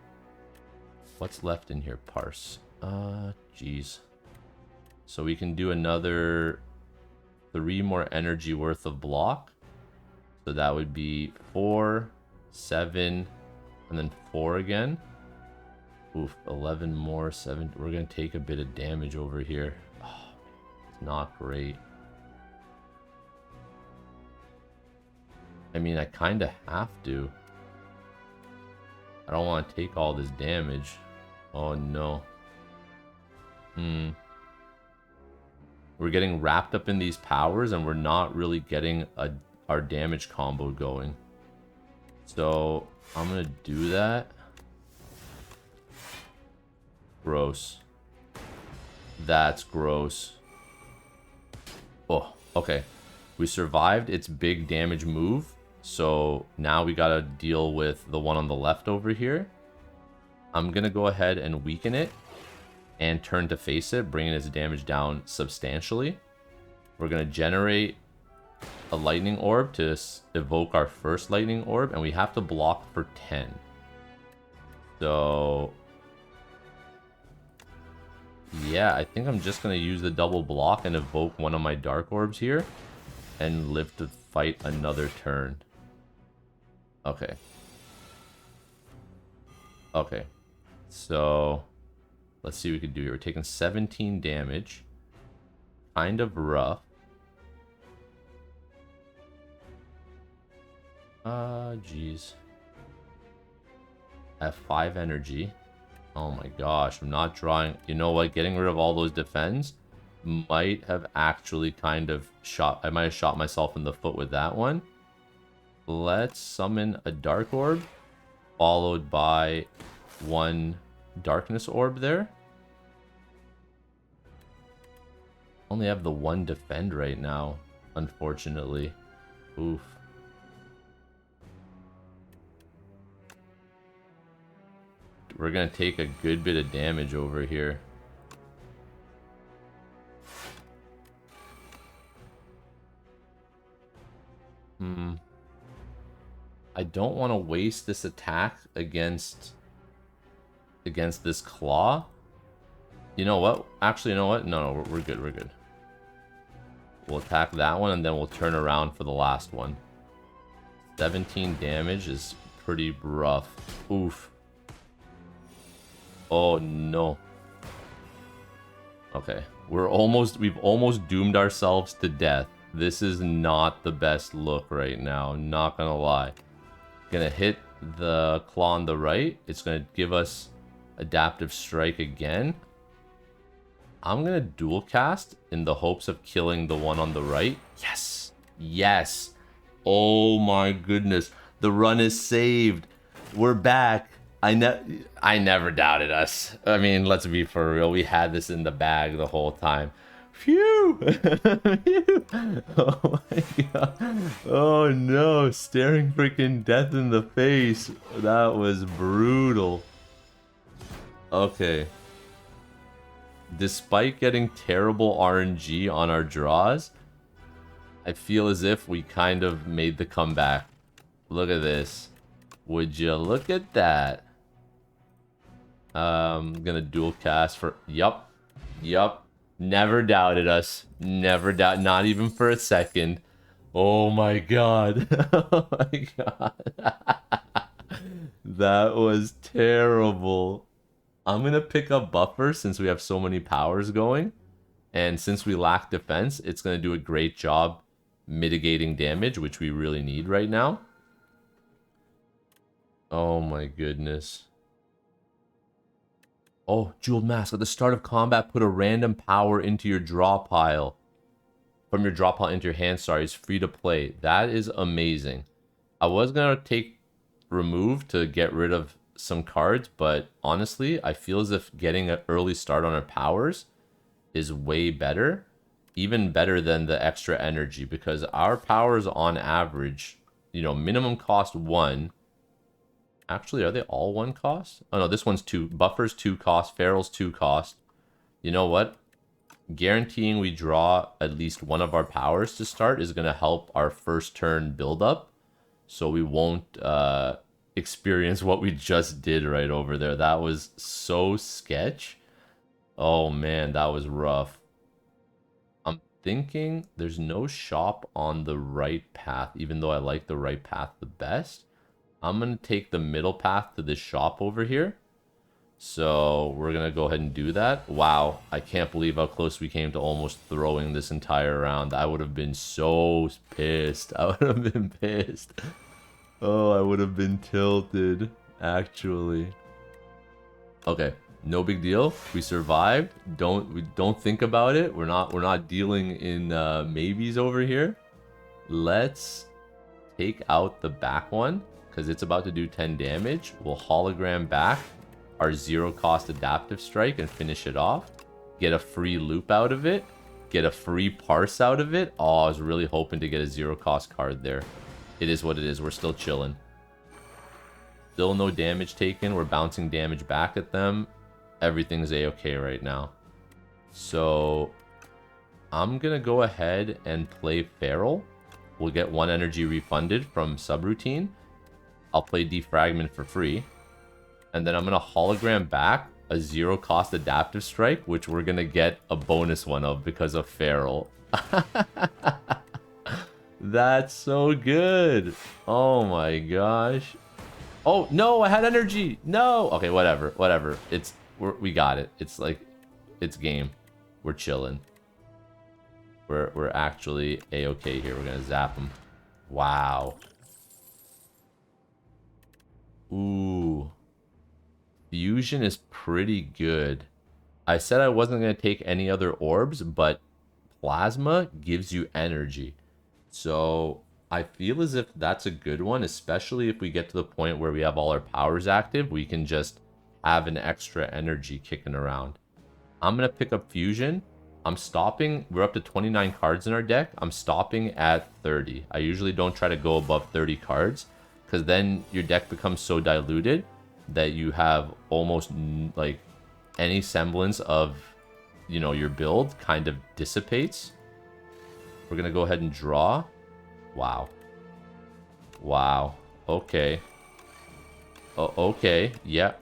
What's left in here? Parse. Jeez. So we can do another 3 more energy worth of block. So that would be 4, 7, and then 4 again. Oof, 11 more, 7. We're going to take a bit of damage over here. Oh, it's not great. I mean, I kind of have to. I don't want to take all this damage. Oh, no. We're getting wrapped up in these powers, and we're not really getting our damage combo going. So, I'm going to do that. Gross. That's gross. Oh, okay. We survived its big damage move. So now we gotta deal with the one on the left over here. I'm gonna go ahead and weaken it and turn to face it, bringing its damage down substantially. We're gonna generate a lightning orb to evoke our first lightning orb, and we have to block for 10. So yeah, I think I'm just gonna use the double block and evoke one of my dark orbs here and live to fight another turn. Okay. Okay. So let's see what we can do here. We're taking 17 damage. Kind of rough. Jeez. I have 5 energy. Oh my gosh, I'm not drawing. You know what? Getting rid of all those defense might have actually kind of shot. I might have shot myself in the foot with that one. Let's summon a dark orb, followed by 1 darkness orb there. Only have the 1 defend right now, unfortunately. Oof. We're gonna take a good bit of damage over here. I don't want to waste this attack against this claw. You know what? Actually, you know what? No, we're good. We're good. We'll attack that one, and then we'll turn around for the last one. 17 damage is pretty rough. Oof. Oh, no. Okay. We've almost doomed ourselves to death. This is not the best look right now. Not gonna lie. Gonna hit the claw on the right. It's gonna give us adaptive strike again. I'm gonna dual cast in the hopes of killing the one on the right. Yes. Yes. Oh my goodness. The run is saved. We're back. I never doubted us. I mean, let's be for real. We had this in the bag the whole time. Phew! Phew. Oh my god. Oh no. Staring freaking death in the face. That was brutal. Okay. Despite getting terrible RNG on our draws, I feel as if we kind of made the comeback. Look at this. Would you look at that? I'm gonna dual cast for... Yup. Yup. Never doubted us. Never doubt. Not even for a second. Oh my god. Oh my god. That was terrible. I'm gonna pick up buffer since we have so many powers going. And since we lack defense, it's gonna do a great job mitigating damage, which we really need right now. Oh my goodness. Oh, Jeweled Mask. At the start of combat, put a random power into your draw pile. From your draw pile into your hand, sorry. It's free to play. That is amazing. I was going to take remove to get rid of some cards, but honestly, I feel as if getting an early start on our powers is way better, even better than the extra energy, because our powers on average, you know, minimum cost 1. Actually, are they all 1 cost? Oh no, this one's 2. Buffer's 2 cost, Feral's 2 cost. You know what? Guaranteeing we draw at least one of our powers to start is going to help our first turn build up, so we won't experience what we just did right over there. That was so sketch. Oh man, that was rough. I'm thinking there's no shop on the right path, even though I like the right path the best. I'm going to take the middle path to this shop over here. So we're going to go ahead and do that. Wow, I can't believe how close we came to almost throwing this entire round. I would have been so pissed. I would have been pissed. Oh, I would have been tilted, actually. Okay, no big deal. We survived. Don't think about it. We're not dealing in maybes over here. Let's take out the back one because it's about to do 10 damage. We'll hologram back our 0 cost adaptive strike and finish it off. Get a free loop out of it. Get a free parse out of it. Oh, I was really hoping to get a 0 cost card there. It is what it is. We're still chilling. Still no damage taken. We're bouncing damage back at them. Everything's a-okay right now. So I'm going to go ahead and play Feral. We'll get 1 energy refunded from subroutine. I'll play Defragment for free. And then I'm going to hologram back a 0 cost adaptive strike, which we're going to get a bonus one of because of Feral. That's so good. Oh my gosh. Oh, no, I had energy. No. Okay, whatever. We got it. It's like, it's game. We're chilling. We're actually a-okay here. We're going to zap him. Wow. Ooh. Fusion is pretty good. I said I wasn't going to take any other orbs, but Plasma gives you energy. So I feel as if that's a good one, especially if we get to the point where we have all our powers active. We can just have an extra energy kicking around. I'm going to pick up Fusion. I'm stopping. We're up to 29 cards in our deck. I'm stopping at 30. I usually don't try to go above 30 cards because then your deck becomes so diluted that you have almost like any semblance of, you know, your build kind of dissipates. We're going to go ahead and draw. Wow. Wow. Okay. Oh, okay. Yeah.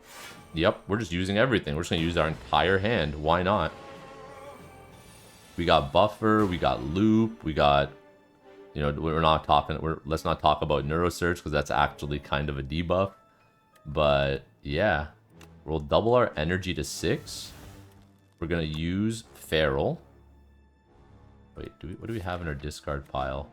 Yep. We're just using everything. We're just going to use our entire hand. Why not? We got buffer. We got loop. We got, you know, let's not talk about neurosurge because that's actually kind of a debuff. But yeah, we'll double our energy to 6. We're going to use Feral. Wait, what do we have in our discard pile?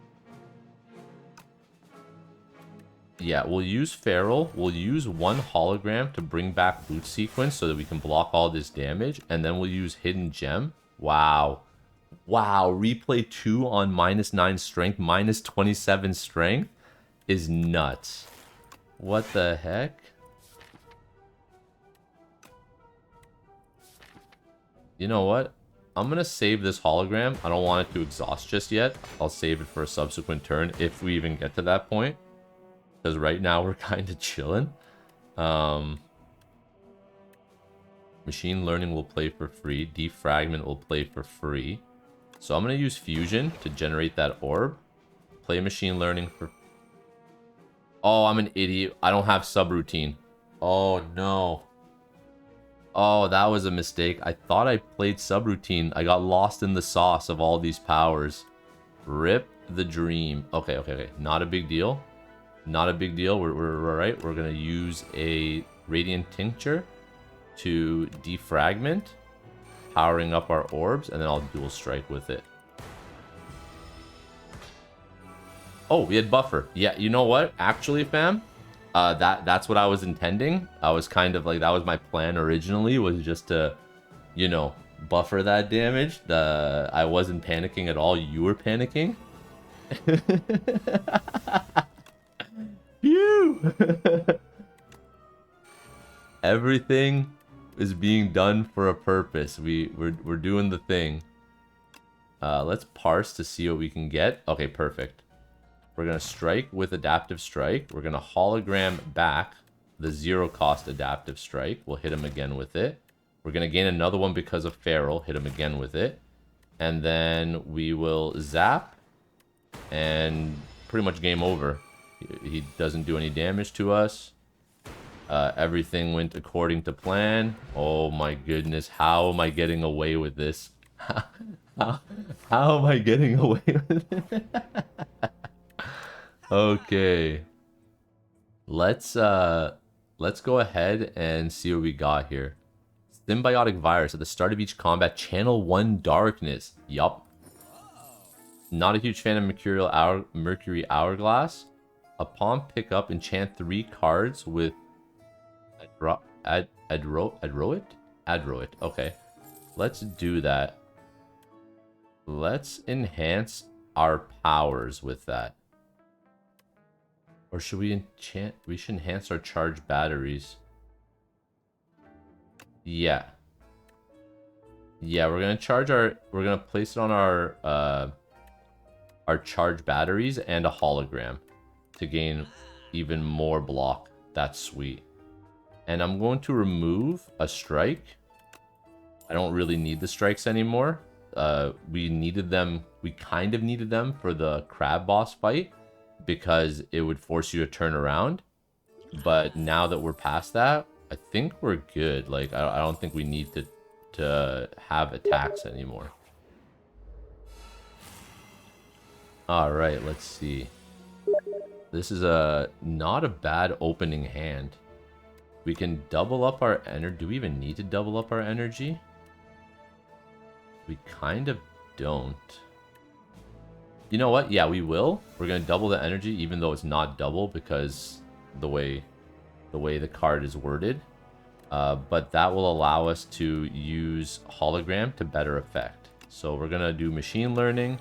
Yeah, we'll use Feral. We'll use 1 hologram to bring back Boot Sequence so that we can block all this damage. And then we'll use Hidden Gem. Wow. Wow, replay 2 on -9 strength, -27 strength is nuts. What the heck? You know what? I'm going to save this hologram. I don't want it to exhaust just yet. I'll save it for a subsequent turn if we even get to that point. Because right now we're kind of chilling. Machine Learning will play for free. Defragment will play for free. So I'm going to use Fusion to generate that orb. Play Machine Learning for... Oh, I'm an idiot. I don't have subroutine. Oh, no. Oh, that was a mistake. I thought I played subroutine. I got lost in the sauce of all these powers. Rip the dream. Okay. Not a big deal. Not a big deal. We're all right. We're going to use a Radiant Tincture to defragment, powering up our orbs, and then I'll dual strike with it. Oh, we had buffer. Yeah, you know what? Actually, fam, that's what I was intending. I was kind of like, that was my plan originally, was just to, you know, buffer that damage. I wasn't panicking at all. You were panicking. Phew! Everything is being done for a purpose. We're doing the thing. Let's parse to see what we can get. Okay, perfect. We're gonna strike with adaptive strike. We're gonna hologram back the 0 cost adaptive strike. We'll hit him again with it. We're gonna gain another one because of feral. Hit him again with it. And then we will zap. And pretty much game over. He doesn't do any damage to us. Everything went according to plan. Oh my goodness, how am I getting away with this? How am I getting away with it? Okay. Let's go ahead and see what we got here. Symbiotic virus. At the start of each combat, channel 1 darkness. Yup. Not a huge fan of Mercury Hourglass. Upon pickup, enchant 3 cards with Adroit? Okay. Let's do that. Let's enhance our powers with that. Or should we enchant? We should enhance our charged batteries. Yeah. Yeah, we're gonna place it on our charged batteries and a hologram to gain even more block. That's sweet. And I'm going to remove a strike. I don't really need the strikes anymore. We needed them. We kind of needed them for the crab boss fight because it would force you to turn around. But now that we're past that, I think we're good. Like, I don't think we need to have attacks anymore. All right, let's see. This is not a bad opening hand. We can double up our energy. Do we even need to double up our energy? We kind of don't. You know what? Yeah, we will. We're going to double the energy even though it's not double because the way the card is worded. But that will allow us to use hologram to better effect. So we're going to do machine learning.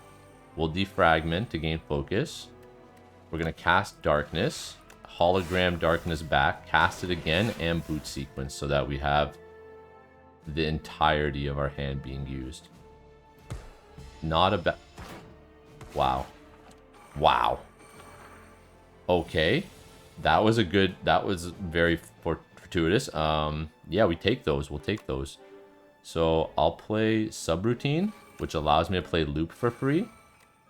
We'll defragment to gain focus. We're going to cast darkness. Hologram darkness back. Cast it again and boot sequence so that we have the entirety of our hand being used. Not a bad... Wow. Wow. Okay. That was a good... That was very fortuitous. Yeah, we take those. We'll take those. So I'll play Subroutine, which allows me to play Loop for free,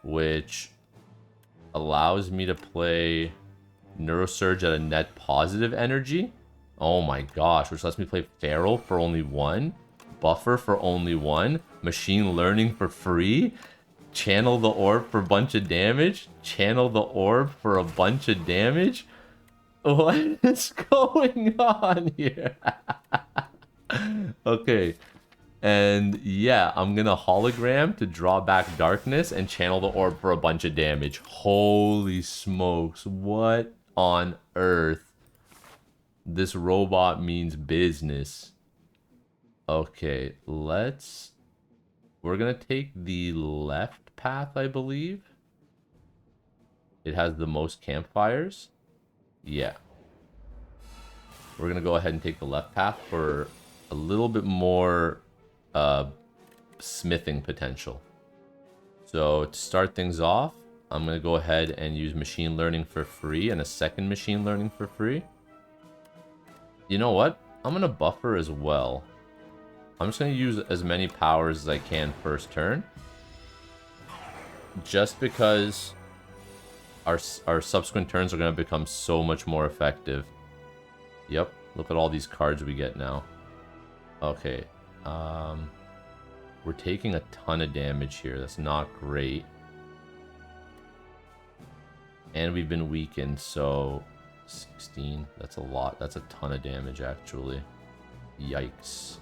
which allows me to play Neurosurge at a net positive energy. Oh my gosh, which lets me play Feral for only 1, Buffer for only 1, Machine Learning for free, Channel the Orb for a bunch of damage, Channel the Orb for a bunch of damage. What is going on here? Okay. And yeah, I'm gonna hologram to draw back darkness and channel the orb for a bunch of damage. Holy smokes, what on earth? This robot means business. Okay, we're gonna take the left path, I believe. It has the most campfires. Yeah. We're gonna go ahead and take the left path for a little bit more smithing potential. So to start things off, I'm going to go ahead and use machine learning for free and a second machine learning for free. You know what? I'm going to buffer as well. I'm just going to use as many powers as I can first turn. Just because our subsequent turns are going to become so much more effective. Yep, look at all these cards we get now. Okay, we're taking a ton of damage here. That's not great. And we've been weakened, so 16. That's a lot. That's a ton of damage, actually. Yikes.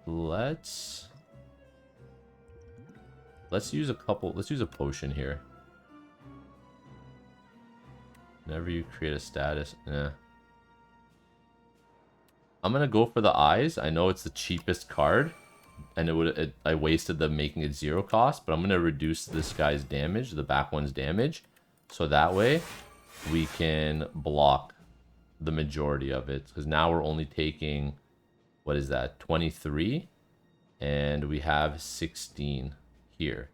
Let's use a couple. Let's use a potion here. Whenever you create a status, I'm gonna go for the eyes. I know it's the cheapest card, and I wasted the making it 0 cost, but I'm gonna reduce this guy's damage, the back one's damage, so that way we can block the majority of it, because now we're only taking, what is that, 23, and we have 16 here.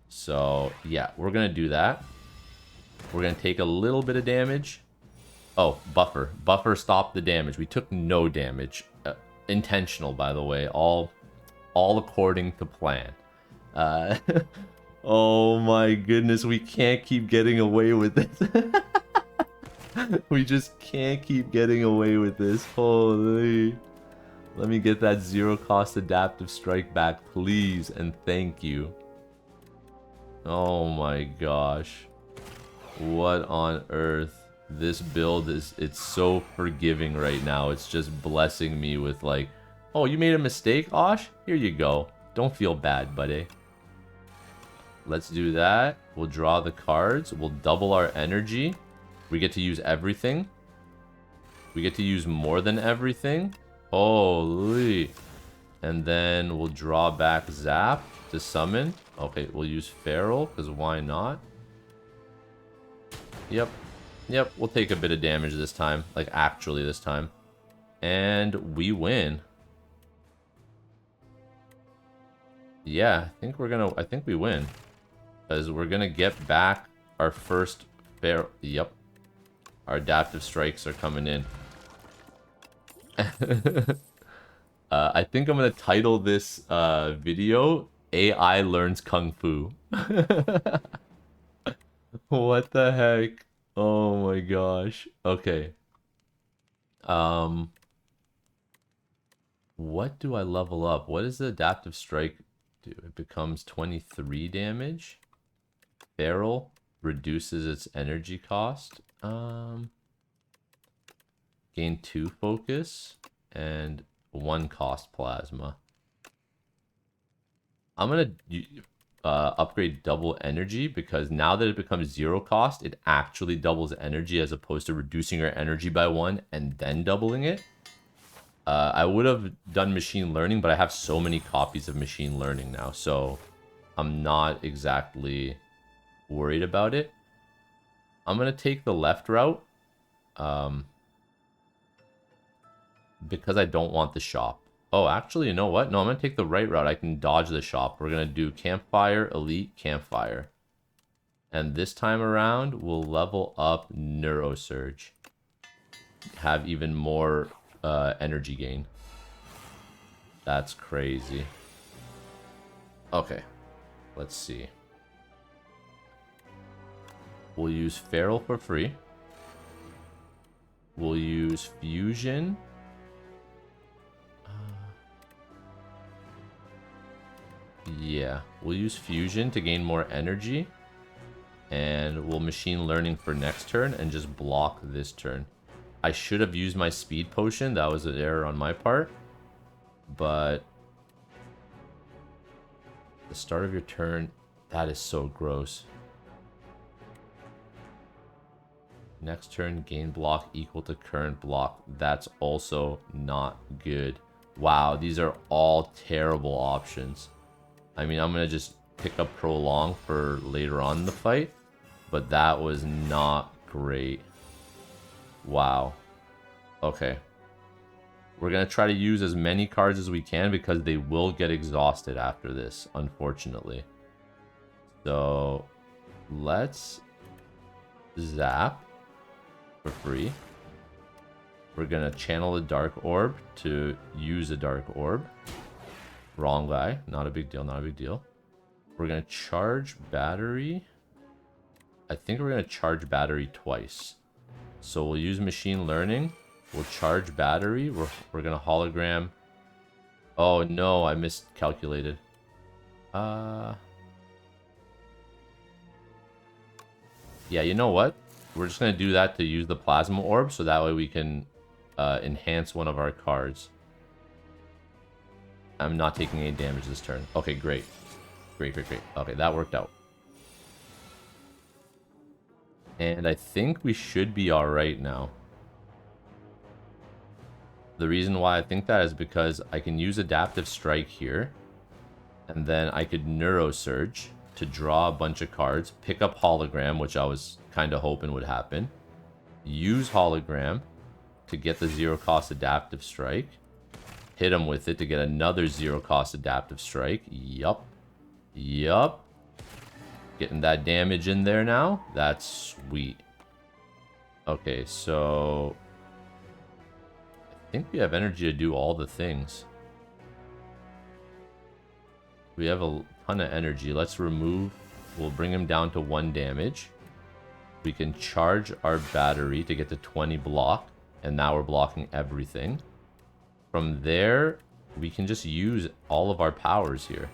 So yeah, we're gonna do that. We're gonna take a little bit of damage. Oh, buffer stopped the damage. We took no damage. Intentional, by the way, all according to plan. uh Oh my goodness, we can't keep getting away with this. We just can't keep getting away with this. Holy. Let me get that zero cost adaptive strike back, please, and thank you. Oh my gosh. What on earth? This build is, it's so forgiving right now. It's just blessing me with like, oh, you made a mistake, Osh? Here you go. Don't feel bad, buddy. Let's do that. We'll draw the cards. We'll double our energy. We get to use everything. We get to use more than everything. Holy. And then we'll draw back Zap to summon. Okay, we'll use Feral, because why not? Yep. Yep, we'll take a bit of damage this time. Like, actually this time. And we win. Yeah, I think we win. Because we're gonna get back our first Feral. Yep. Our adaptive strikes are coming in. I think I'm gonna title this video AI Learns Kung Fu. What the heck? Oh my gosh. Okay. What do I level up? What does the adaptive strike do? It becomes 23 damage. Feral reduces its energy cost. Gain 2 focus and 1 cost plasma. I'm gonna upgrade double energy, because now that it becomes 0 cost, it actually doubles energy as opposed to reducing your energy by 1 and then doubling it. I would have done machine learning, but I have so many copies of machine learning now, so I'm not exactly worried about it. I'm gonna take the left route, because I don't want the shop. Oh, actually, you know what? No, I'm gonna take the right route. I can dodge the shop. We're gonna do campfire, elite, campfire. And this time around, we'll level up Neurosurge. Have even more energy gain. That's crazy. Okay, let's see. We'll use Feral for free. We'll use Fusion. Yeah, we'll use Fusion to gain more energy. And we'll Machine Learning for next turn and just block this turn. I should have used my Speed Potion. That was an error on my part. But the start of your turn, that is so gross. Next turn, gain block equal to current block. That's also not good. Wow, these are all terrible options. I mean, I'm going to just pick up Prolong for later on in the fight. But that was not great. Wow. Okay. We're going to try to use as many cards as we can, because they will get exhausted after this, unfortunately. So, let's Zap for free. We're going to channel the Dark Orb to use a Dark Orb. Wrong guy. Not a big deal, not a big deal. We're going to charge Battery. I think we're going to charge Battery twice. So we'll use Machine Learning. We'll charge Battery. We're going to Hologram. Oh no, I miscalculated. Yeah, you know what? We're just going to do that to use the Plasma Orb, so that way we can enhance one of our cards. I'm not taking any damage this turn. Okay, great. Great, great, great. Okay, that worked out. And I think we should be alright now. The reason why I think that is because I can use Adaptive Strike here. And then I could Neurosurge to draw a bunch of cards. Pick up Hologram, which I was kind of hoping would happen. Use Hologram. to get the 0-cost adaptive strike. Hit him with it to get another 0-cost adaptive strike. Yup. Yup. Getting that damage in there now. That's sweet. Okay, so I think we have energy to do all the things. We have a ton of energy. Let's remove. We'll bring him down to 1 damage. We can charge our battery to get to 20 block. And now we're blocking everything. From there, we can just use all of our powers here.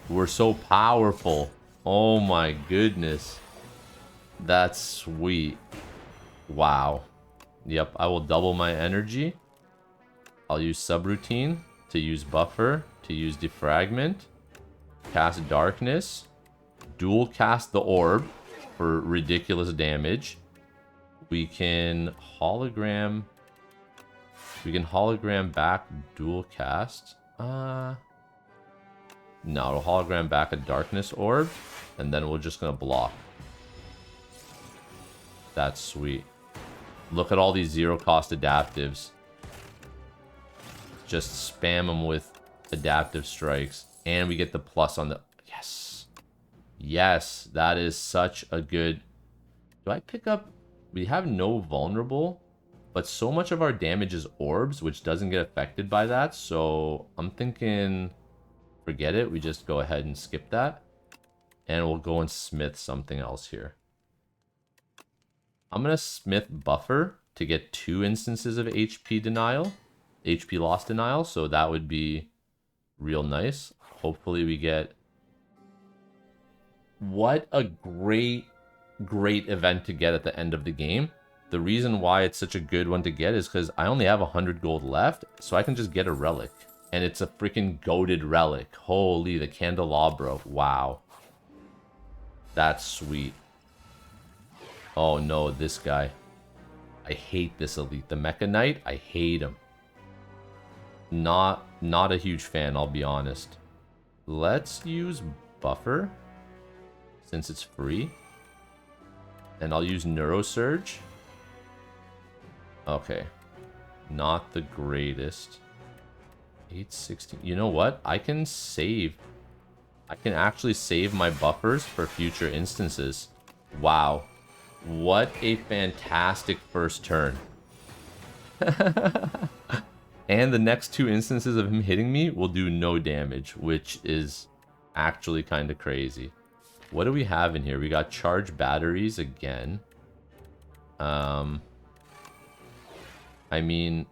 We're so powerful. Oh my goodness. That's sweet. Wow. Yep, I will double my energy. I'll use subroutine to use buffer, to use defragment, cast darkness, dual cast the orb for ridiculous damage. We can hologram. We can hologram back dual cast. No, it'll hologram back a darkness orb, and then we're just gonna block. That's sweet. Look at all these 0-cost adaptives. Just spam them with adaptive strikes. And we get the plus on the... Yes. Yes, that is such a good... Do I pick up... We have no vulnerable, but so much of our damage is orbs, which doesn't get affected by that. So I'm thinking... Forget it. We just go ahead and skip that. And we'll go and smith something else here. I'm going to smith buffer to get 2 instances of HP denial. HP loss denial. So that would be real nice. Hopefully we get... What a great event to get at the end of the game. The reason why it's such a good one to get is because I only have 100 gold left. So I can just get a relic. And it's a freaking goated relic. Holy, the candelabra. Wow. That's sweet. Oh no, this guy. I hate this elite. The Mecha Knight, I hate him. Not a huge fan, I'll be honest. Let's use buffer, since it's free. And I'll use Neurosurge. Okay. Not the greatest. 816. You know what? I can save. I can actually save my buffers for future instances. Wow. What a fantastic first turn. And the next 2 instances of him hitting me will do no damage, which is actually kind of crazy. What do we have in here? We got charge batteries again. I mean,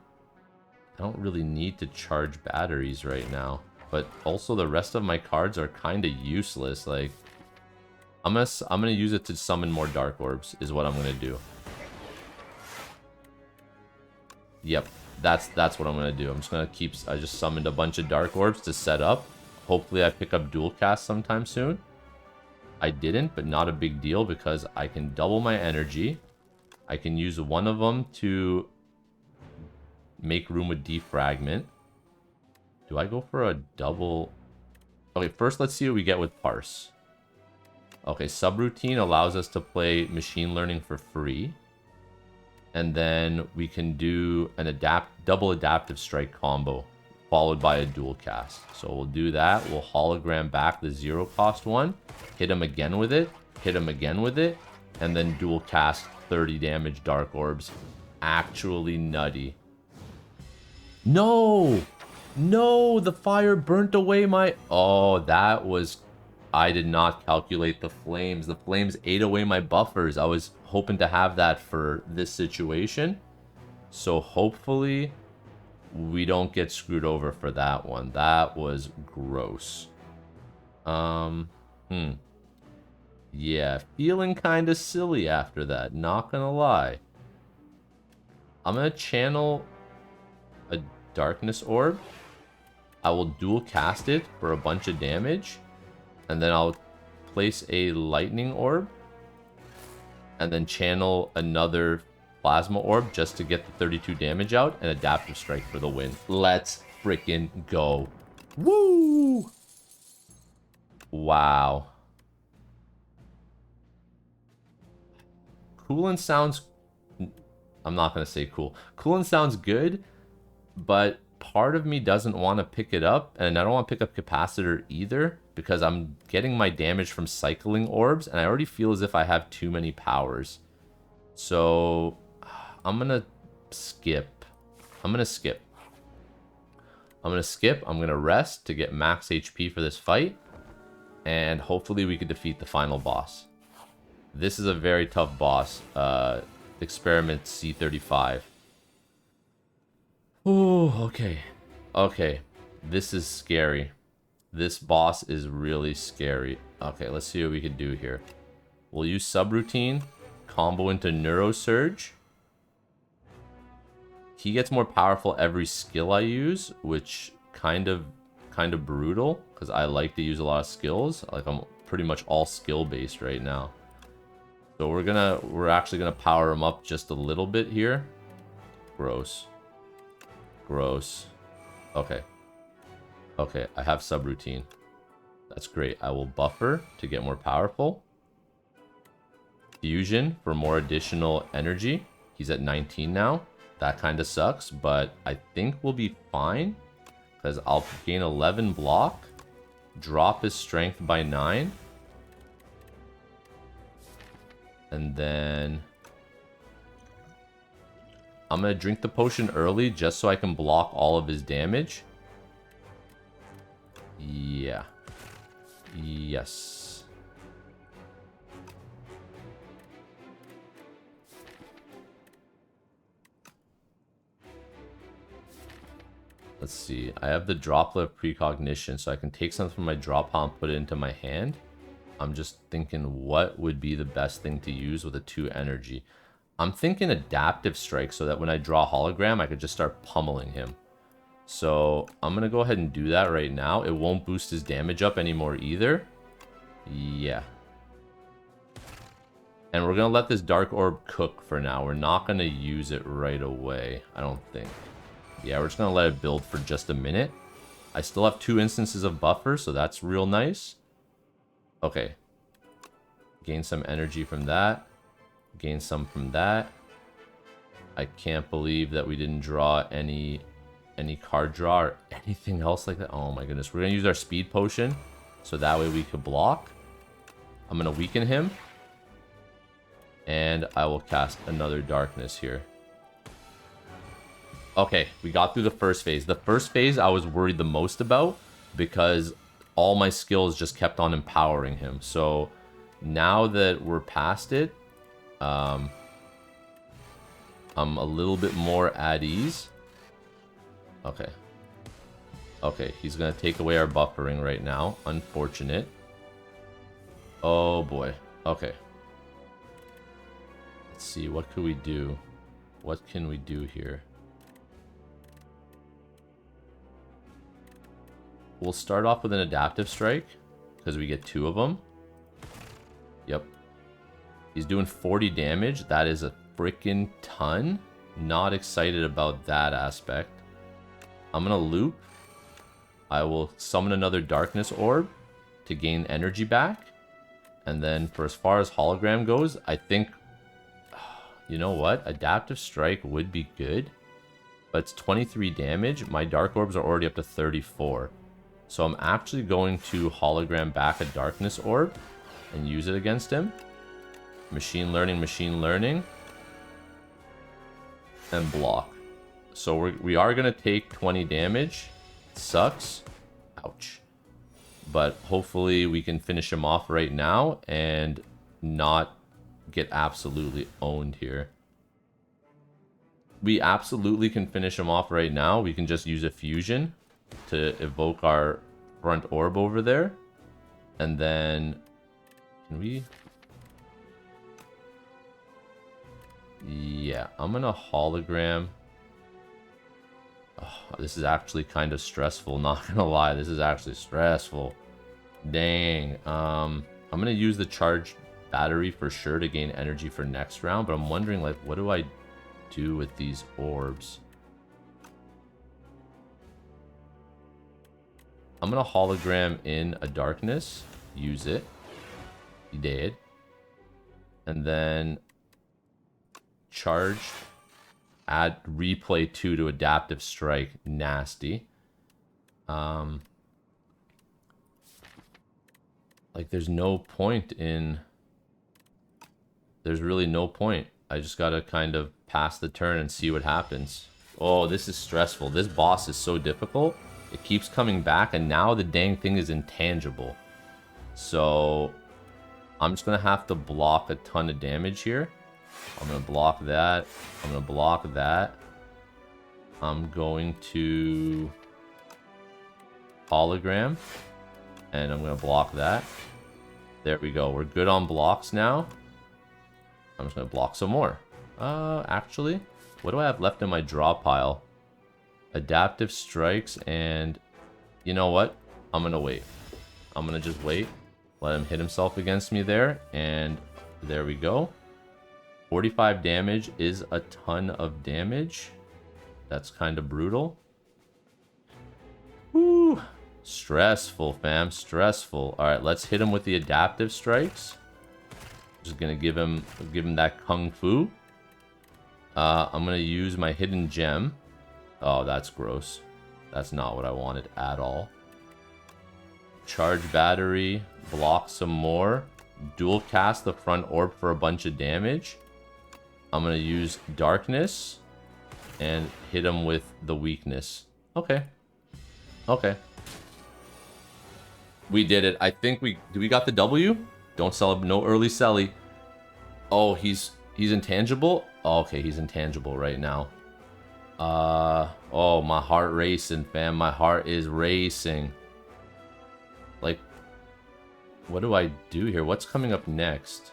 I don't really need to charge batteries right now. But also the rest of my cards are kind of useless. Like, I'm gonna use it to summon more dark orbs is what I'm gonna do. Yep, that's what I'm gonna do. I'm just gonna I just summoned a bunch of dark orbs to set up. Hopefully I pick up dual cast sometime soon. I didn't, but not a big deal because I can double my energy. I can use one of them to make room with defragment. Do I go for a double? Okay, first let's see what we get with parse. Okay, subroutine allows us to play machine learning for free. And then we can do an double adaptive strike combo followed by a dual cast. So we'll do that. We'll hologram back the 0-cost one, hit him again with it, hit him again with it, and then dual cast 30 damage dark orbs. Actually nutty. No! No! The fire burnt away my... Oh, that was... I did not calculate the flames. The flames ate away my buffers. I was hoping to have that for this situation. So hopefully we don't get screwed over for that one. That was gross. Yeah, feeling kind of silly after that. Not gonna lie. I'm gonna channel a darkness orb. I will dual cast it for a bunch of damage. And then I'll place a lightning orb. And then channel another plasma orb just to get the 32 damage out. And adaptive strike for the win. Let's freaking go. Woo! Wow. Coolant sounds I'm not going to say cool. Coolant sounds good, but part of me doesn't want to pick it up, and I don't want to pick up capacitor either because I'm getting my damage from cycling orbs, and I already feel as if I have too many powers. So I'm going to skip. I'm going to skip. I'm going to skip. I'm going to rest to get max HP for this fight, and hopefully we can defeat the final boss. This is a very tough boss. Experiment C35. Oh, okay. Okay. This is scary. This boss is really scary. Okay, let's see what we can do here. We'll use subroutine. Combo into Neurosurge. He gets more powerful every skill I use, which kind of brutal, because I like to use a lot of skills. Like, I'm pretty much all skill based right now. So we're actually gonna power him up just a little bit here. Gross. Gross. Okay. Okay, I have subroutine. That's great. I will buffer to get more powerful. Fusion for more additional energy. He's at 19 now. That kind of sucks, but I think we'll be fine. Because I'll gain 11 block. Drop his strength by 9. And then I'm going to drink the potion early just so I can block all of his damage. Yeah. Yes. Let's see. I have the droplet of precognition, so I can take something from my drop pile and put it into my hand. I'm just thinking what would be the best thing to use with a 2 energy. I'm thinking adaptive strike so that when I draw hologram, I could just start pummeling him. So I'm going to go ahead and do that right now. It won't boost his damage up anymore either. Yeah. And we're going to let this dark orb cook for now. We're not going to use it right away, I don't think. Yeah, we're just going to let it build for just a minute. I still have 2 instances of buffer, so that's real nice. Okay. Gain some energy from that. Gain some from that. I can't believe that we didn't draw any card draw or anything else like that. Oh my goodness. We're going to use our speed potion so that way we could block. I'm going to weaken him. And I will cast another darkness here. Okay, we got through the first phase. The first phase I was worried the most about because all my skills just kept on empowering him. So now that we're past it, I'm a little bit more at ease. Okay. Okay, he's going to take away our buffering right now. Unfortunate. Oh boy. Okay. Let's see, what could we do? What can we do here? We'll start off with an adaptive strike because we get 2 of them. Yep. He's doing 40 damage. That is a freaking ton. Not excited about that aspect. I'm going to loop. I will summon another darkness orb to gain energy back. And then for as far as hologram goes, I think, you know what? Adaptive strike would be good. But it's 23 damage. My dark orbs are already up to 34. So I'm actually going to hologram back a darkness orb and use it against him. Machine learning. And block. So we are going to take 20 damage. Sucks. Ouch. But hopefully we can finish him off right now and not get absolutely owned here. We absolutely can finish him off right now. We can just use a fusion to evoke our front orb over there. And then can we? Yeah, I'm gonna hologram. Oh, this is actually kind of stressful, not gonna lie. This is actually stressful. Dang. I'm gonna use the charged battery for sure to gain energy for next round, but I'm wondering, like, what do I do with these orbs? I'm gonna hologram in a darkness. Use it. He did. And then charge Add replay 2 to adaptive strike. Nasty. Like, there's no point in... There's really no point. I just gotta kind of pass the turn and see what happens. Oh, this is stressful. This boss is so difficult. It keeps coming back, and now the dang thing is intangible. So, I'm just gonna have to block a ton of damage here. I'm gonna block that. I'm gonna block that. I'm going to... Hologram. And I'm gonna block that. There we go. We're good on blocks now. I'm just gonna block some more. Actually, what do I have left in my draw pile? Adaptive strikes, and you know what? I'm gonna wait. I'm gonna just wait. Let him hit himself against me there, and there we go. 45 damage is a ton of damage. That's kind of brutal. Woo! Stressful, fam. Stressful. All right, let's hit him with the adaptive strikes. Just gonna give him that kung fu. I'm gonna use my hidden gem. Oh, that's gross. That's not what I wanted at all. Charge battery. Block some more. Dual cast the front orb for a bunch of damage. I'm gonna use darkness and hit him with the weakness. Okay. Okay. We did it. I think we got the W? Don't sell him. No early selly. Oh, he's intangible? Oh, okay, he's intangible right now. Oh, my heart racing, fam. My heart is racing. Like, what do I do here? What's coming up next?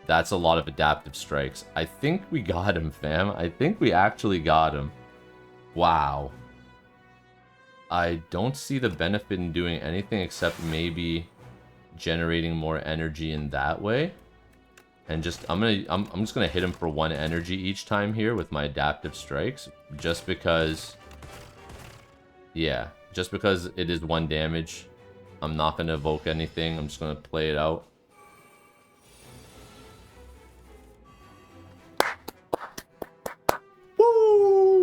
That's a lot of adaptive strikes. I think we got him, fam. I think we actually got him. Wow. I don't see the benefit in doing anything except maybe generating more energy in that way. And just I'm just gonna hit him for 1 energy each time here with my adaptive strikes. Just because, yeah, just because it is 1 damage. I'm not gonna evoke anything. I'm just gonna play it out.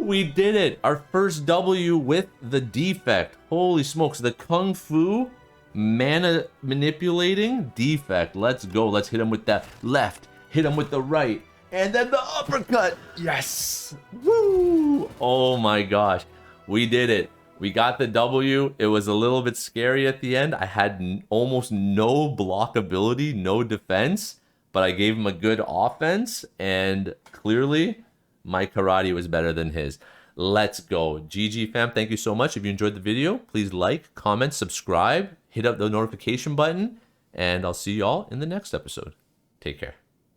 We did it! Our first W with the defect. Holy smokes, the Kung Fu mana manipulating defect. Let's go. Let's hit him with that left. Hit him with the right. And then the uppercut. Yes! Woo! Oh my gosh. We did it. We got the W. It was a little bit scary at the end. I had almost no blockability, no defense. But I gave him a good offense. And clearly... my karate was better than his. Let's go. GG fam, thank you so much. If you enjoyed the video, please like, comment, subscribe, hit up the notification button, and I'll see y'all in the next episode. Take care.